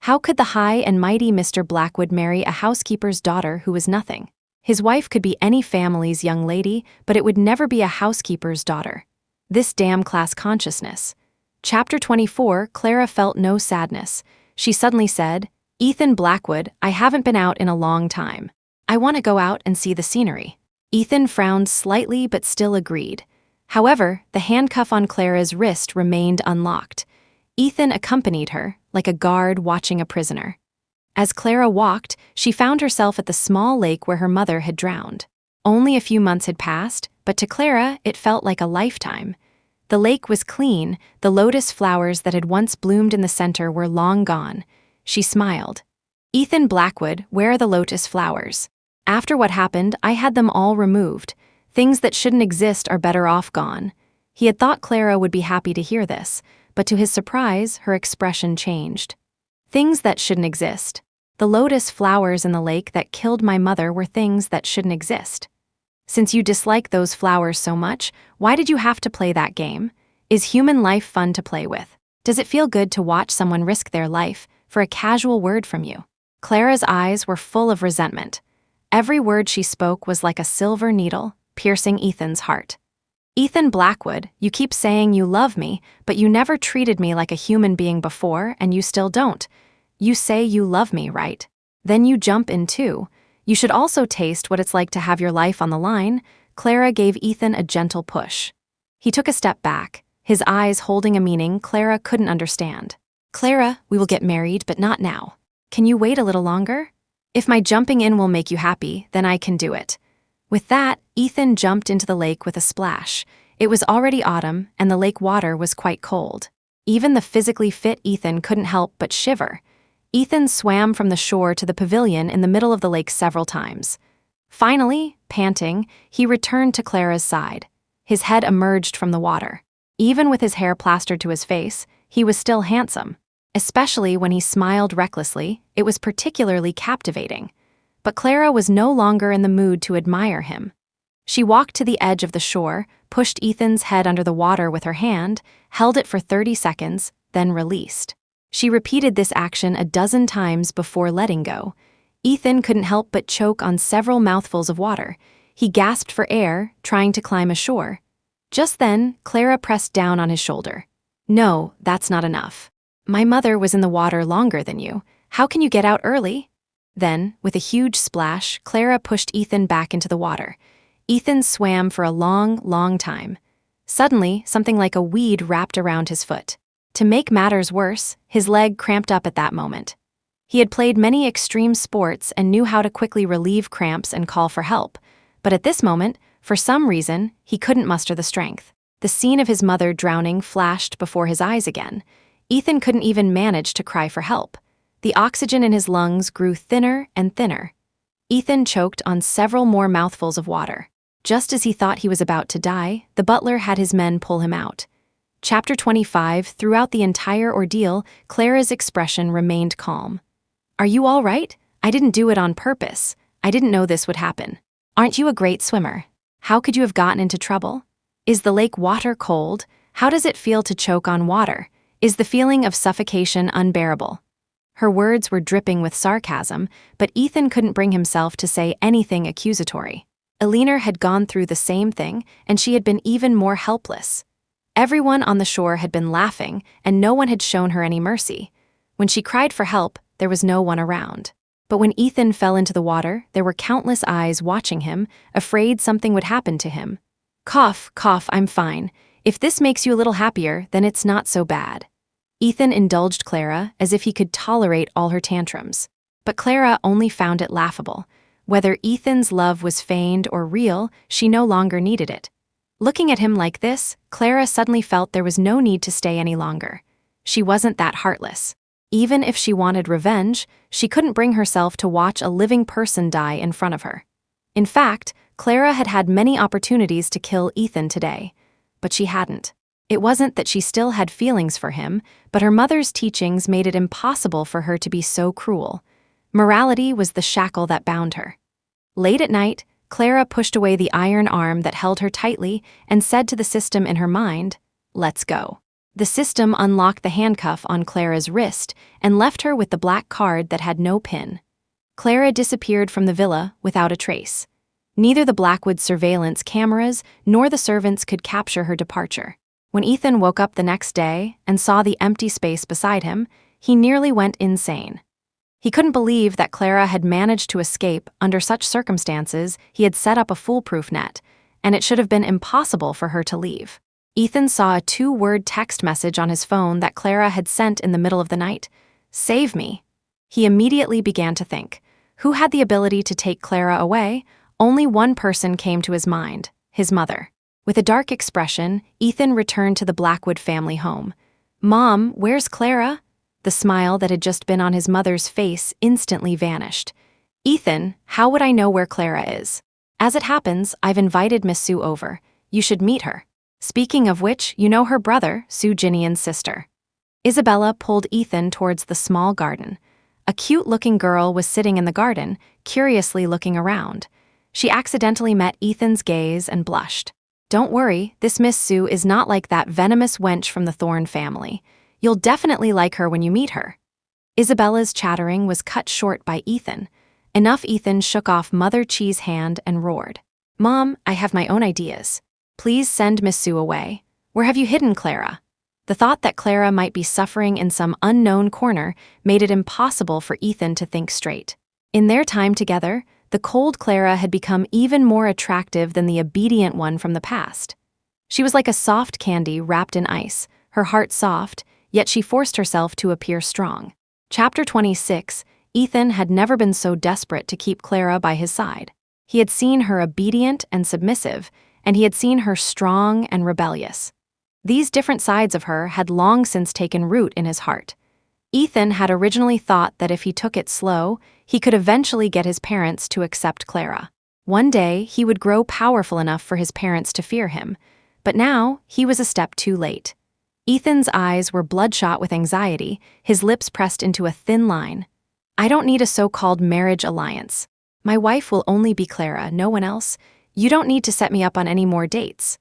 [SPEAKER 1] How could the high and mighty Mr. Blackwood marry a housekeeper's daughter who was nothing? His wife could be any family's young lady, but it would never be a housekeeper's daughter. This damn class consciousness. Chapter 24. Clara felt no sadness. She suddenly said, Ethan Blackwood, I haven't been out in a long time. I want to go out and see the scenery. Ethan frowned slightly but still agreed. However, the handcuff on Clara's wrist remained unlocked. Ethan accompanied her, like a guard watching a prisoner. As Clara walked, she found herself at the small lake where her mother had drowned. Only a few months had passed, but to Clara it felt like a lifetime. The lake was clean, the lotus flowers that had once bloomed in the center were long gone. She smiled. Ethan Blackwood, where are the lotus flowers? After what happened, I had them all removed. Things that shouldn't exist are better off gone. He had thought Clara would be happy to hear this, but to his surprise, her expression changed. Things that shouldn't exist. The lotus flowers in the lake that killed my mother were things that shouldn't exist. Since you dislike those flowers so much, why did you have to play that game? Is human life fun to play with? Does it feel good to watch someone risk their life for a casual word from you? Clara's eyes were full of resentment. Every word she spoke was like a silver needle, piercing Ethan's heart. Ethan Blackwood, you keep saying you love me, but you never treated me like a human being before, and you still don't. You say you love me, right? Then you jump in too. You should also taste what it's like to have your life on the line. Clara gave Ethan a gentle push. He took a step back, his eyes holding a meaning Clara couldn't understand. Clara, we will get married, but not now. Can you wait a little longer? If my jumping in will make you happy, then I can do it. With that, Ethan jumped into the lake with a splash. It was already autumn, and the lake water was quite cold. Even the physically fit Ethan couldn't help but shiver. Ethan swam from the shore to the pavilion in the middle of the lake several times. Finally, panting, he returned to Clara's side. His head emerged from the water. Even with his hair plastered to his face, he was still handsome. Especially when he smiled recklessly, it was particularly captivating. But Clara was no longer in the mood to admire him. She walked to the edge of the shore, pushed Ethan's head under the water with her hand, held it for 30 seconds, then released. She repeated this action a dozen times before letting go. Ethan couldn't help but choke on several mouthfuls of water. He gasped for air, trying to climb ashore. Just then, Clara pressed down on his shoulder. "No, that's not enough. My mother was in the water longer than you. How can you get out early?" Then, with a huge splash, Clara pushed Ethan back into the water. Ethan swam for a long time. Suddenly, something like a weed wrapped around his foot. To make matters worse, his leg cramped up at that moment. He had played many extreme sports and knew how to quickly relieve cramps and call for help. But at this moment, for some reason, he couldn't muster the strength. The scene of his mother drowning flashed before his eyes again. Ethan couldn't even manage to cry for help. The oxygen in his lungs grew thinner and thinner. Ethan choked on several more mouthfuls of water. Just as he thought he was about to die, the butler had his men pull him out. Chapter 25. Throughout the entire ordeal, Clara's expression remained calm. "Are you all right? I didn't do it on purpose. I didn't know this would happen. Aren't you a great swimmer? How could you have gotten into trouble? Is the lake water cold? How does it feel to choke on water? Is the feeling of suffocation unbearable?" Her words were dripping with sarcasm, but Ethan couldn't bring himself to say anything accusatory. Eleanor had gone through the same thing, and she had been even more helpless. Everyone on the shore had been laughing, and no one had shown her any mercy. When she cried for help, there was no one around. But when Ethan fell into the water, there were countless eyes watching him, afraid something would happen to him. "Cough, cough, I'm fine. If this makes you a little happier, then it's not so bad." Ethan indulged Clara as if he could tolerate all her tantrums. But Clara only found it laughable. Whether Ethan's love was feigned or real, she no longer needed it. Looking at him like this, Clara suddenly felt there was no need to stay any longer. She wasn't that heartless. Even if she wanted revenge, she couldn't bring herself to watch a living person die in front of her. In fact, Clara had had many opportunities to kill Ethan today, but she hadn't. It wasn't that she still had feelings for him, but her mother's teachings made it impossible for her to be so cruel. Morality was the shackle that bound her. Late at night, Clara pushed away the iron arm that held her tightly and said to the system in her mind, "Let's go." The system unlocked the handcuff on Clara's wrist and left her with the black card that had no pin. Clara disappeared from the villa without a trace. Neither the Blackwood surveillance cameras nor the servants could capture her departure. When Ethan woke up the next day and saw the empty space beside him, he nearly went insane. He couldn't believe that Clara had managed to escape under such circumstances. He had set up a foolproof net, and it should have been impossible for her to leave. Ethan saw a 2-word text message on his phone that Clara had sent in the middle of the night. "Save me." He immediately began to think. Who had the ability to take Clara away? Only one person came to his mind, his mother. With a dark expression, Ethan returned to the Blackwood family home. "Mom, where's Clara?" The smile that had just been on his mother's face instantly vanished. "Ethan, how would I know where Clara is? As it happens, I've invited Miss Sue over. You should meet her. Speaking of which, you know her brother, Sue Ginian's sister." Isabella pulled Ethan towards the small garden. A cute-looking girl was sitting in the garden, curiously looking around. She accidentally met Ethan's gaze and blushed. "Don't worry, this Miss Sue is not like that venomous wench from the Thorne family. You'll definitely like her when you meet her." Isabella's chattering was cut short by Ethan. Ethan shook off Mother Chee's hand and roared. "Mom, I have my own ideas. Please send Miss Sue away. Where have you hidden Clara?" The thought that Clara might be suffering in some unknown corner made it impossible for Ethan to think straight. In their time together, the cold Clara had become even more attractive than the obedient one from the past. She was like a soft candy wrapped in ice, her heart soft, yet she forced herself to appear strong. Chapter 26. Ethan had never been so desperate to keep Clara by his side. He had seen her obedient and submissive, and he had seen her strong and rebellious. These different sides of her had long since taken root in his heart. Ethan had originally thought that if he took it slow, he could eventually get his parents to accept Clara. One day, he would grow powerful enough for his parents to fear him, but now he was a step too late. Ethan's eyes were bloodshot with anxiety, his lips pressed into a thin line. "I don't need a so-called marriage alliance. My wife will only be Clara, no one else. You don't need to set me up on any more dates."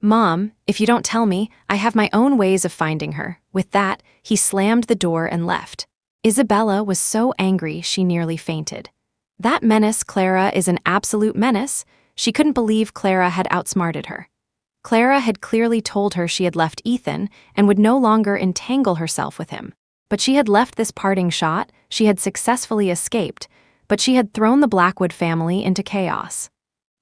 [SPEAKER 1] "Mom, if you don't tell me, I have my own ways of finding her." With that, he slammed the door and left. Isabella was so angry she nearly fainted. That menace Clara is an absolute menace. She couldn't believe Clara had outsmarted her. Clara had clearly told her she had left Ethan and would no longer entangle herself with him. But she had left this parting shot, she had successfully escaped, but she had thrown the Blackwood family into chaos.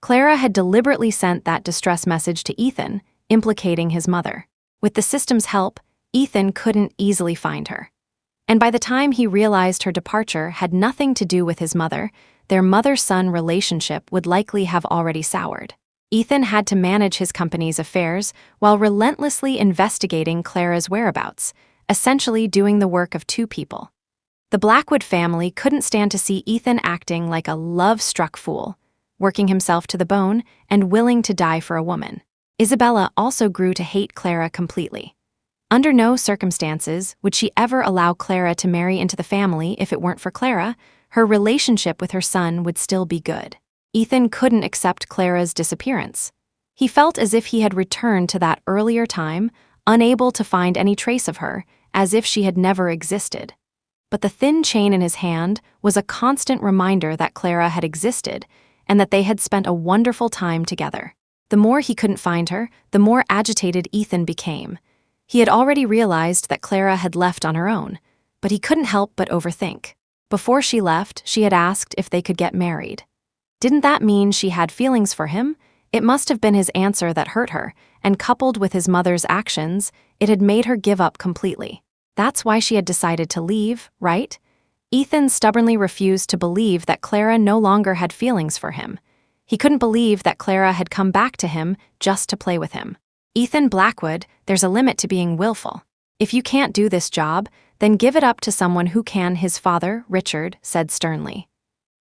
[SPEAKER 1] Clara had deliberately sent that distress message to Ethan, implicating his mother. With the system's help, Ethan couldn't easily find her. And by the time he realized her departure had nothing to do with his mother, their mother-son relationship would likely have already soured. Ethan had to manage his company's affairs while relentlessly investigating Clara's whereabouts, essentially doing the work of two people. The Blackwood family couldn't stand to see Ethan acting like a love-struck fool, working himself to the bone and willing to die for a woman. Isabella also grew to hate Clara completely. Under no circumstances would she ever allow Clara to marry into the family. If it weren't for Clara, her relationship with her son would still be good. Ethan couldn't accept Clara's disappearance. He felt as if he had returned to that earlier time, unable to find any trace of her, as if she had never existed. But the thin chain in his hand was a constant reminder that Clara had existed and that they had spent a wonderful time together. The more he couldn't find her, the more agitated Ethan became. He had already realized that Clara had left on her own, but he couldn't help but overthink. Before she left, she had asked if they could get married. Didn't that mean she had feelings for him? It must have been his answer that hurt her, and coupled with his mother's actions, it had made her give up completely. That's why she had decided to leave, right? Ethan stubbornly refused to believe that Clara no longer had feelings for him. He couldn't believe that Clara had come back to him just to play with him. "Ethan Blackwood, there's a limit to being willful. If you can't do this job, then give it up to someone who can," his father, Richard, said sternly.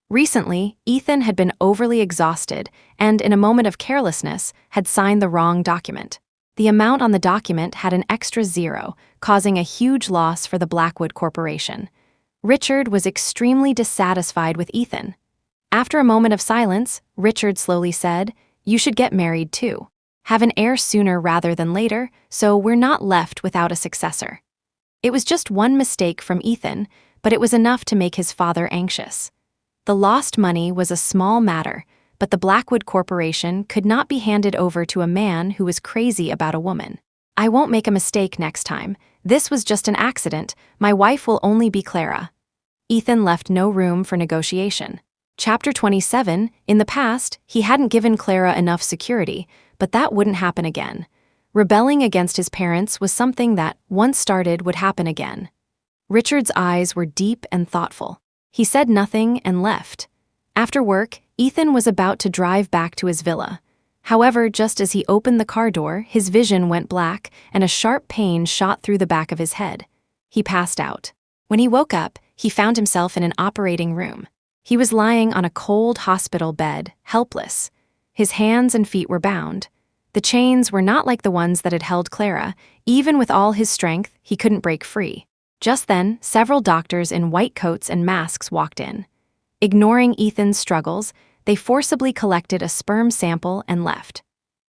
[SPEAKER 1] Recently, Ethan had been overly exhausted and, in a moment of carelessness, had signed the wrong document. The amount on the document had an extra zero, causing a huge loss for the Blackwood Corporation. Richard was extremely dissatisfied with Ethan. After a moment of silence, Richard slowly said, "You should get married too. Have an heir sooner rather than later, so we're not left without a successor." It was just one mistake from Ethan, but it was enough to make his father anxious. The lost money was a small matter, but the Blackwood Corporation could not be handed over to a man who was crazy about a woman. "I won't make a mistake next time. This was just an accident. My wife will only be Clara." Ethan left no room for negotiation. Chapter 27, in the past, he hadn't given Clara enough security, but that wouldn't happen again. Rebelling against his parents was something that, once started, would happen again. Richard's eyes were deep and thoughtful. He said nothing and left. After work, Ethan was about to drive back to his villa. However, just as he opened the car door, his vision went black and a sharp pain shot through the back of his head. He passed out. When he woke up, he found himself in an operating room. He was lying on a cold hospital bed, helpless. His hands and feet were bound. The chains were not like the ones that had held Clara. Even with all his strength, he couldn't break free. Just then, several doctors in white coats and masks walked in. Ignoring Ethan's struggles, they forcibly collected a sperm sample and left.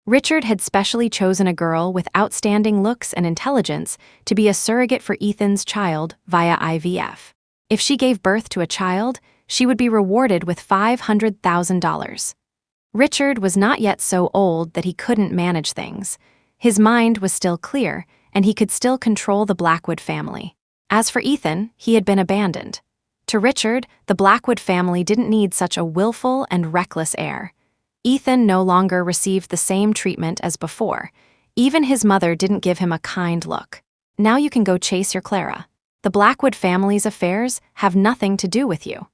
[SPEAKER 1] Richard had specially chosen a girl with outstanding looks and intelligence to be a surrogate for Ethan's child via IVF. If she gave birth to a child, she would be rewarded with $500,000. Richard was not yet so old that he couldn't manage things. His mind was still clear, and he could still control the Blackwood family. As for Ethan, he had been abandoned. To Richard, the Blackwood family didn't need such a willful and reckless heir. Ethan no longer received the same treatment as before. Even his mother didn't give him a kind look. "Now you can go chase your Clara. The Blackwood family's affairs have nothing to do with you."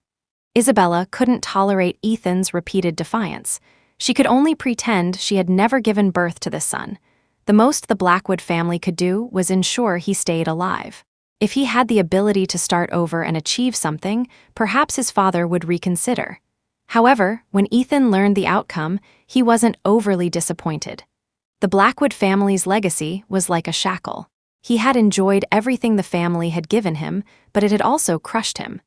[SPEAKER 1] Isabella couldn't tolerate Ethan's repeated defiance. She could only pretend she had never given birth to this son. The most the Blackwood family could do was ensure he stayed alive. If he had the ability to start over and achieve something, perhaps his father would reconsider. However, when Ethan learned the outcome, he wasn't overly disappointed. The Blackwood family's legacy was like a shackle. He had enjoyed everything the family had given him, but it had also crushed him.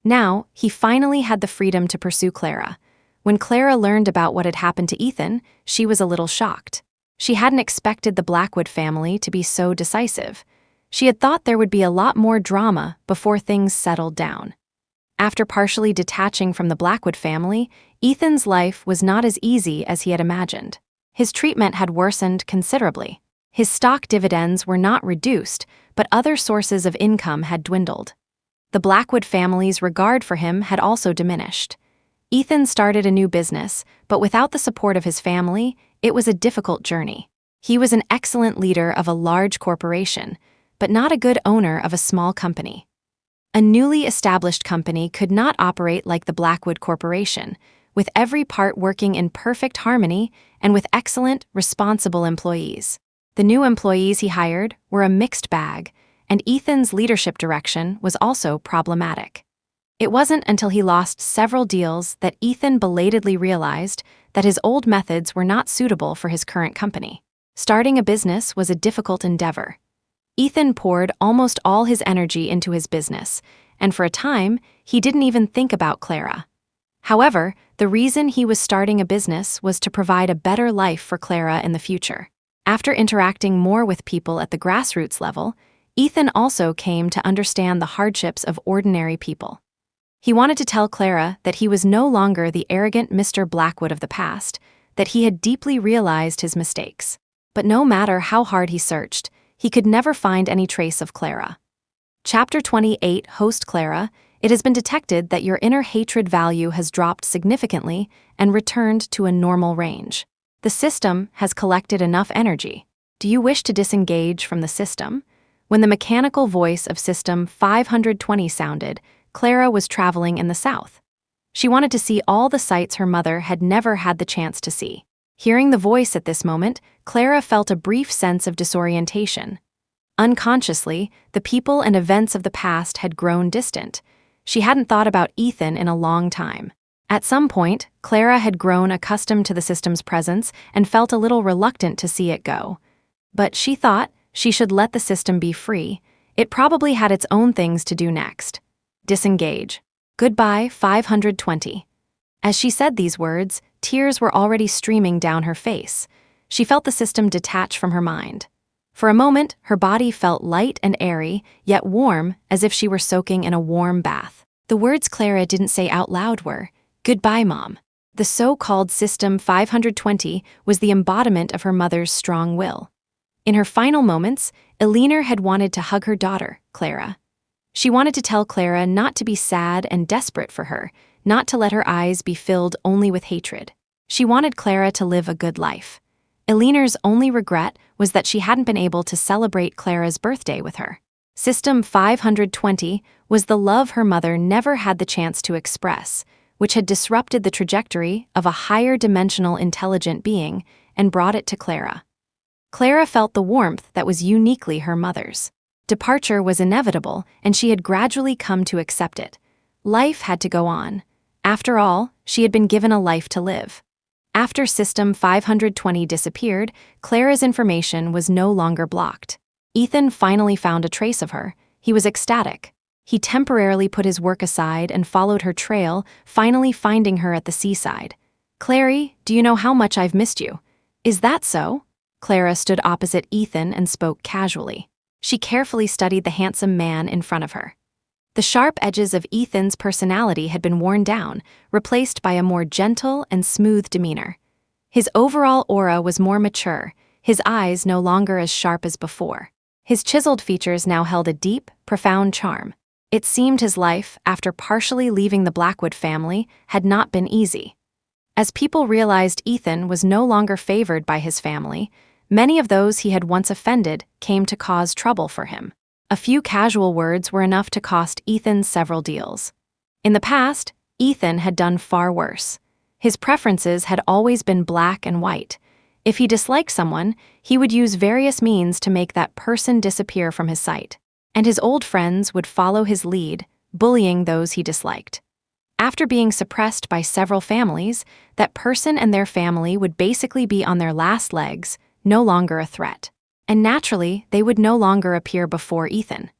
[SPEAKER 1] Now, he finally had the freedom to pursue Clara. When Clara learned about what had happened to Ethan, she was a little shocked. She hadn't expected the Blackwood family to be so decisive. She had thought there would be a lot more drama before things settled down. After partially detaching from the Blackwood family, Ethan's life was not as easy as he had imagined. His treatment had worsened considerably. His stock dividends were not reduced, but other sources of income had dwindled. The Blackwood family's regard for him had also diminished. Ethan started a new business, but without the support of his family, it was a difficult journey. He was an excellent leader of a large corporation, but not a good owner of a small company. A newly established company could not operate like the Blackwood Corporation, with every part working in perfect harmony and with excellent, responsible employees. The new employees he hired were a mixed bag, and Ethan's leadership direction was also problematic. It wasn't until he lost several deals that Ethan belatedly realized that his old methods were not suitable for his current company. Starting a business was a difficult endeavor. Ethan poured almost all his energy into his business, and for a time, he didn't even think about Clara. However, the reason he was starting a business was to provide a better life for Clara in the future. After interacting more with people at the grassroots level, Ethan also came to understand the hardships of ordinary people. He wanted to tell Clara that he was no longer the arrogant Mr. Blackwood of the past, that he had deeply realized his mistakes. But no matter how hard he searched, he could never find any trace of Clara. Chapter 28, Host Clara, it has been detected that your inner hatred value has dropped significantly and returned to a normal range. The system has collected enough energy. Do you wish to disengage from the system? When the mechanical voice of System 520 sounded, Clara was traveling in the south. She wanted to see all the sights her mother had never had the chance to see. Hearing the voice at this moment, Clara felt a brief sense of disorientation. Unconsciously, the people and events of the past had grown distant. She hadn't thought about Ethan in a long time. At some point, Clara had grown accustomed to the system's presence and felt a little reluctant to see it go. But she thought she should let the system be free. It probably had its own things to do next. Disengage. Goodbye, 520. As she said these words, tears were already streaming down her face. She felt the system detach from her mind. For a moment, her body felt light and airy, yet warm, as if she were soaking in a warm bath. The words Clara didn't say out loud were, "Goodbye, Mom." The so-called System 520 was the embodiment of her mother's strong will. In her final moments, Eleanor had wanted to hug her daughter, Clara. She wanted to tell Clara not to be sad and desperate for her, not to let her eyes be filled only with hatred. She wanted Clara to live a good life. Eleanor's only regret was that she hadn't been able to celebrate Clara's birthday with her. System 520 was the love her mother never had the chance to express, which had disrupted the trajectory of a higher dimensional intelligent being and brought it to Clara. Clara felt the warmth that was uniquely her mother's. Departure was inevitable, and she had gradually come to accept it. Life had to go on. After all, she had been given a life to live. After System 520 disappeared, Clara's information was no longer blocked. Ethan finally found a trace of her. He was ecstatic. He temporarily put his work aside and followed her trail, finally finding her at the seaside. "Clary, do you know how much I've missed you?" "Is that so?" Clara stood opposite Ethan and spoke casually. She carefully studied the handsome man in front of her. The sharp edges of Ethan's personality had been worn down, replaced by a more gentle and smooth demeanor. His overall aura was more mature, his eyes no longer as sharp as before. His chiseled features now held a deep, profound charm. It seemed his life, after partially leaving the Blackwood family, had not been easy. As people realized Ethan was no longer favored by his family, many of those he had once offended came to cause trouble for him. A few casual words were enough to cost Ethan several deals. In the past, Ethan had done far worse. His preferences had always been black and white. If he disliked someone, he would use various means to make that person disappear from his sight. And his old friends would follow his lead, bullying those he disliked. After being suppressed by several families, that person and their family would basically be on their last legs, no longer a threat. And naturally, they would no longer appear before Ethan.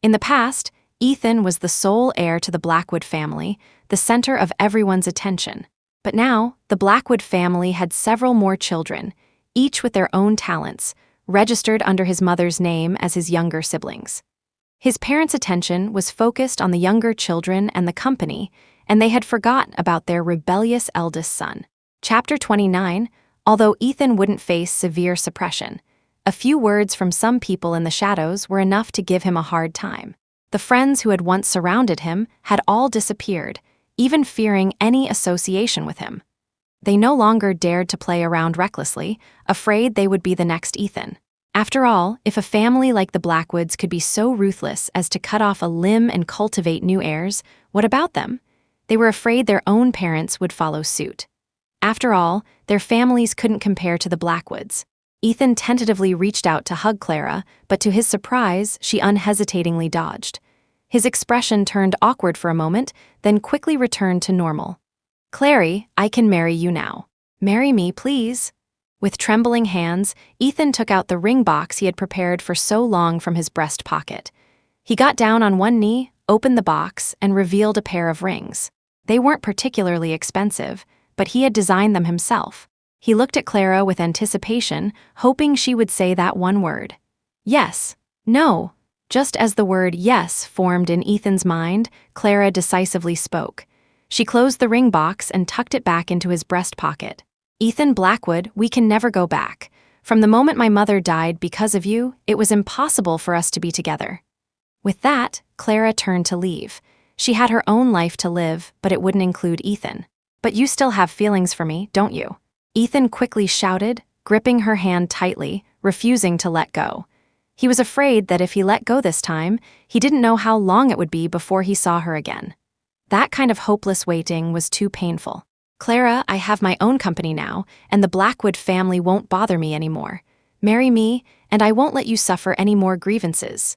[SPEAKER 1] In the past, Ethan was the sole heir to the Blackwood family, the center of everyone's attention. But now, the Blackwood family had several more children, each with their own talents, registered under his mother's name as his younger siblings. His parents' attention was focused on the younger children and the company, and they had forgotten about their rebellious eldest son. Chapter 29, although Ethan wouldn't face severe suppression, a few words from some people in the shadows were enough to give him a hard time. The friends who had once surrounded him had all disappeared, even fearing any association with him. They no longer dared to play around recklessly, afraid they would be the next Ethan. After all, if a family like the Blackwoods could be so ruthless as to cut off a limb and cultivate new heirs, what about them? They were afraid their own parents would follow suit. After all, their families couldn't compare to the Blackwoods. Ethan tentatively reached out to hug Clara, but to his surprise, she unhesitatingly dodged. His expression turned awkward for a moment, then quickly returned to normal. "Clary, I can marry you now. Marry me, please." With trembling hands, Ethan took out the ring box he had prepared for so long from his breast pocket. He got down on one knee, opened the box, and revealed a pair of rings. They weren't particularly expensive, but he had designed them himself. He looked at Clara with anticipation, hoping she would say that one word. Yes. No. Just as the word yes formed in Ethan's mind, Clara decisively spoke. She closed the ring box and tucked it back into his breast pocket. "Ethan Blackwood, we can never go back. From the moment my mother died because of you, it was impossible for us to be together." With that, Clara turned to leave. She had her own life to live, but it wouldn't include Ethan. "But you still have feelings for me, don't you?" Ethan quickly shouted, gripping her hand tightly, refusing to let go. He was afraid that if he let go this time, he didn't know how long it would be before he saw her again. That kind of hopeless waiting was too painful. "Clara, I have my own company now, and the Blackwood family won't bother me anymore. Marry me, and I won't let you suffer any more grievances."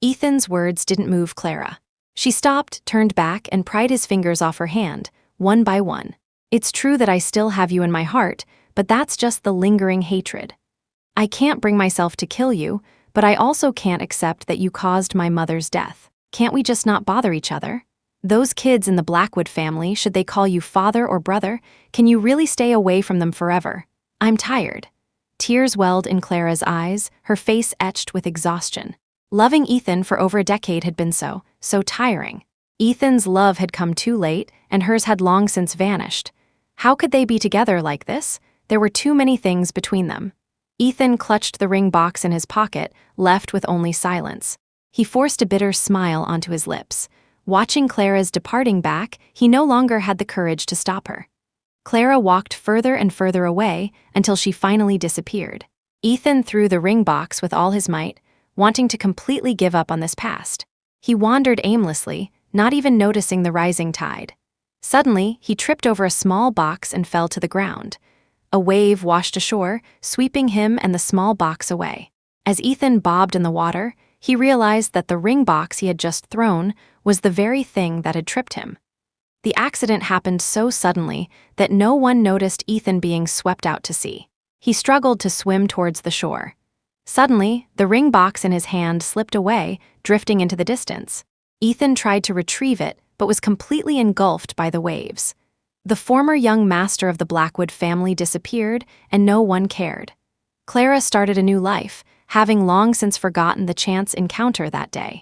[SPEAKER 1] Ethan's words didn't move Clara. She stopped, turned back, and pried his fingers off her hand, one by one. "It's true that I still have you in my heart, but that's just the lingering hatred. I can't bring myself to kill you, but I also can't accept that you caused my mother's death. Can't we just not bother each other? Those kids in the Blackwood family, should they call you father or brother, can you really stay away from them forever? I'm tired." Tears welled in Clara's eyes, her face etched with exhaustion. Loving Ethan for over a decade had been so tiring. Ethan's love had come too late, and hers had long since vanished. How could they be together like this? There were too many things between them. Ethan clutched the ring box in his pocket, left with only silence. He forced a bitter smile onto his lips. Watching Clara's departing back, he no longer had the courage to stop her. Clara walked further and further away until she finally disappeared. Ethan threw the ring box with all his might, wanting to completely give up on this past. He wandered aimlessly, not even noticing the rising tide. Suddenly, he tripped over a small box and fell to the ground. A wave washed ashore, sweeping him and the small box away. As Ethan bobbed in the water, he realized that the ring box he had just thrown was the very thing that had tripped him. The accident happened so suddenly that no one noticed Ethan being swept out to sea. He struggled to swim towards the shore. Suddenly, the ring box in his hand slipped away, drifting into the distance. Ethan tried to retrieve it, but was completely engulfed by the waves. The former young master of the Blackwood family disappeared, and no one cared. Clara started a new life, having long since forgotten the chance encounter that day.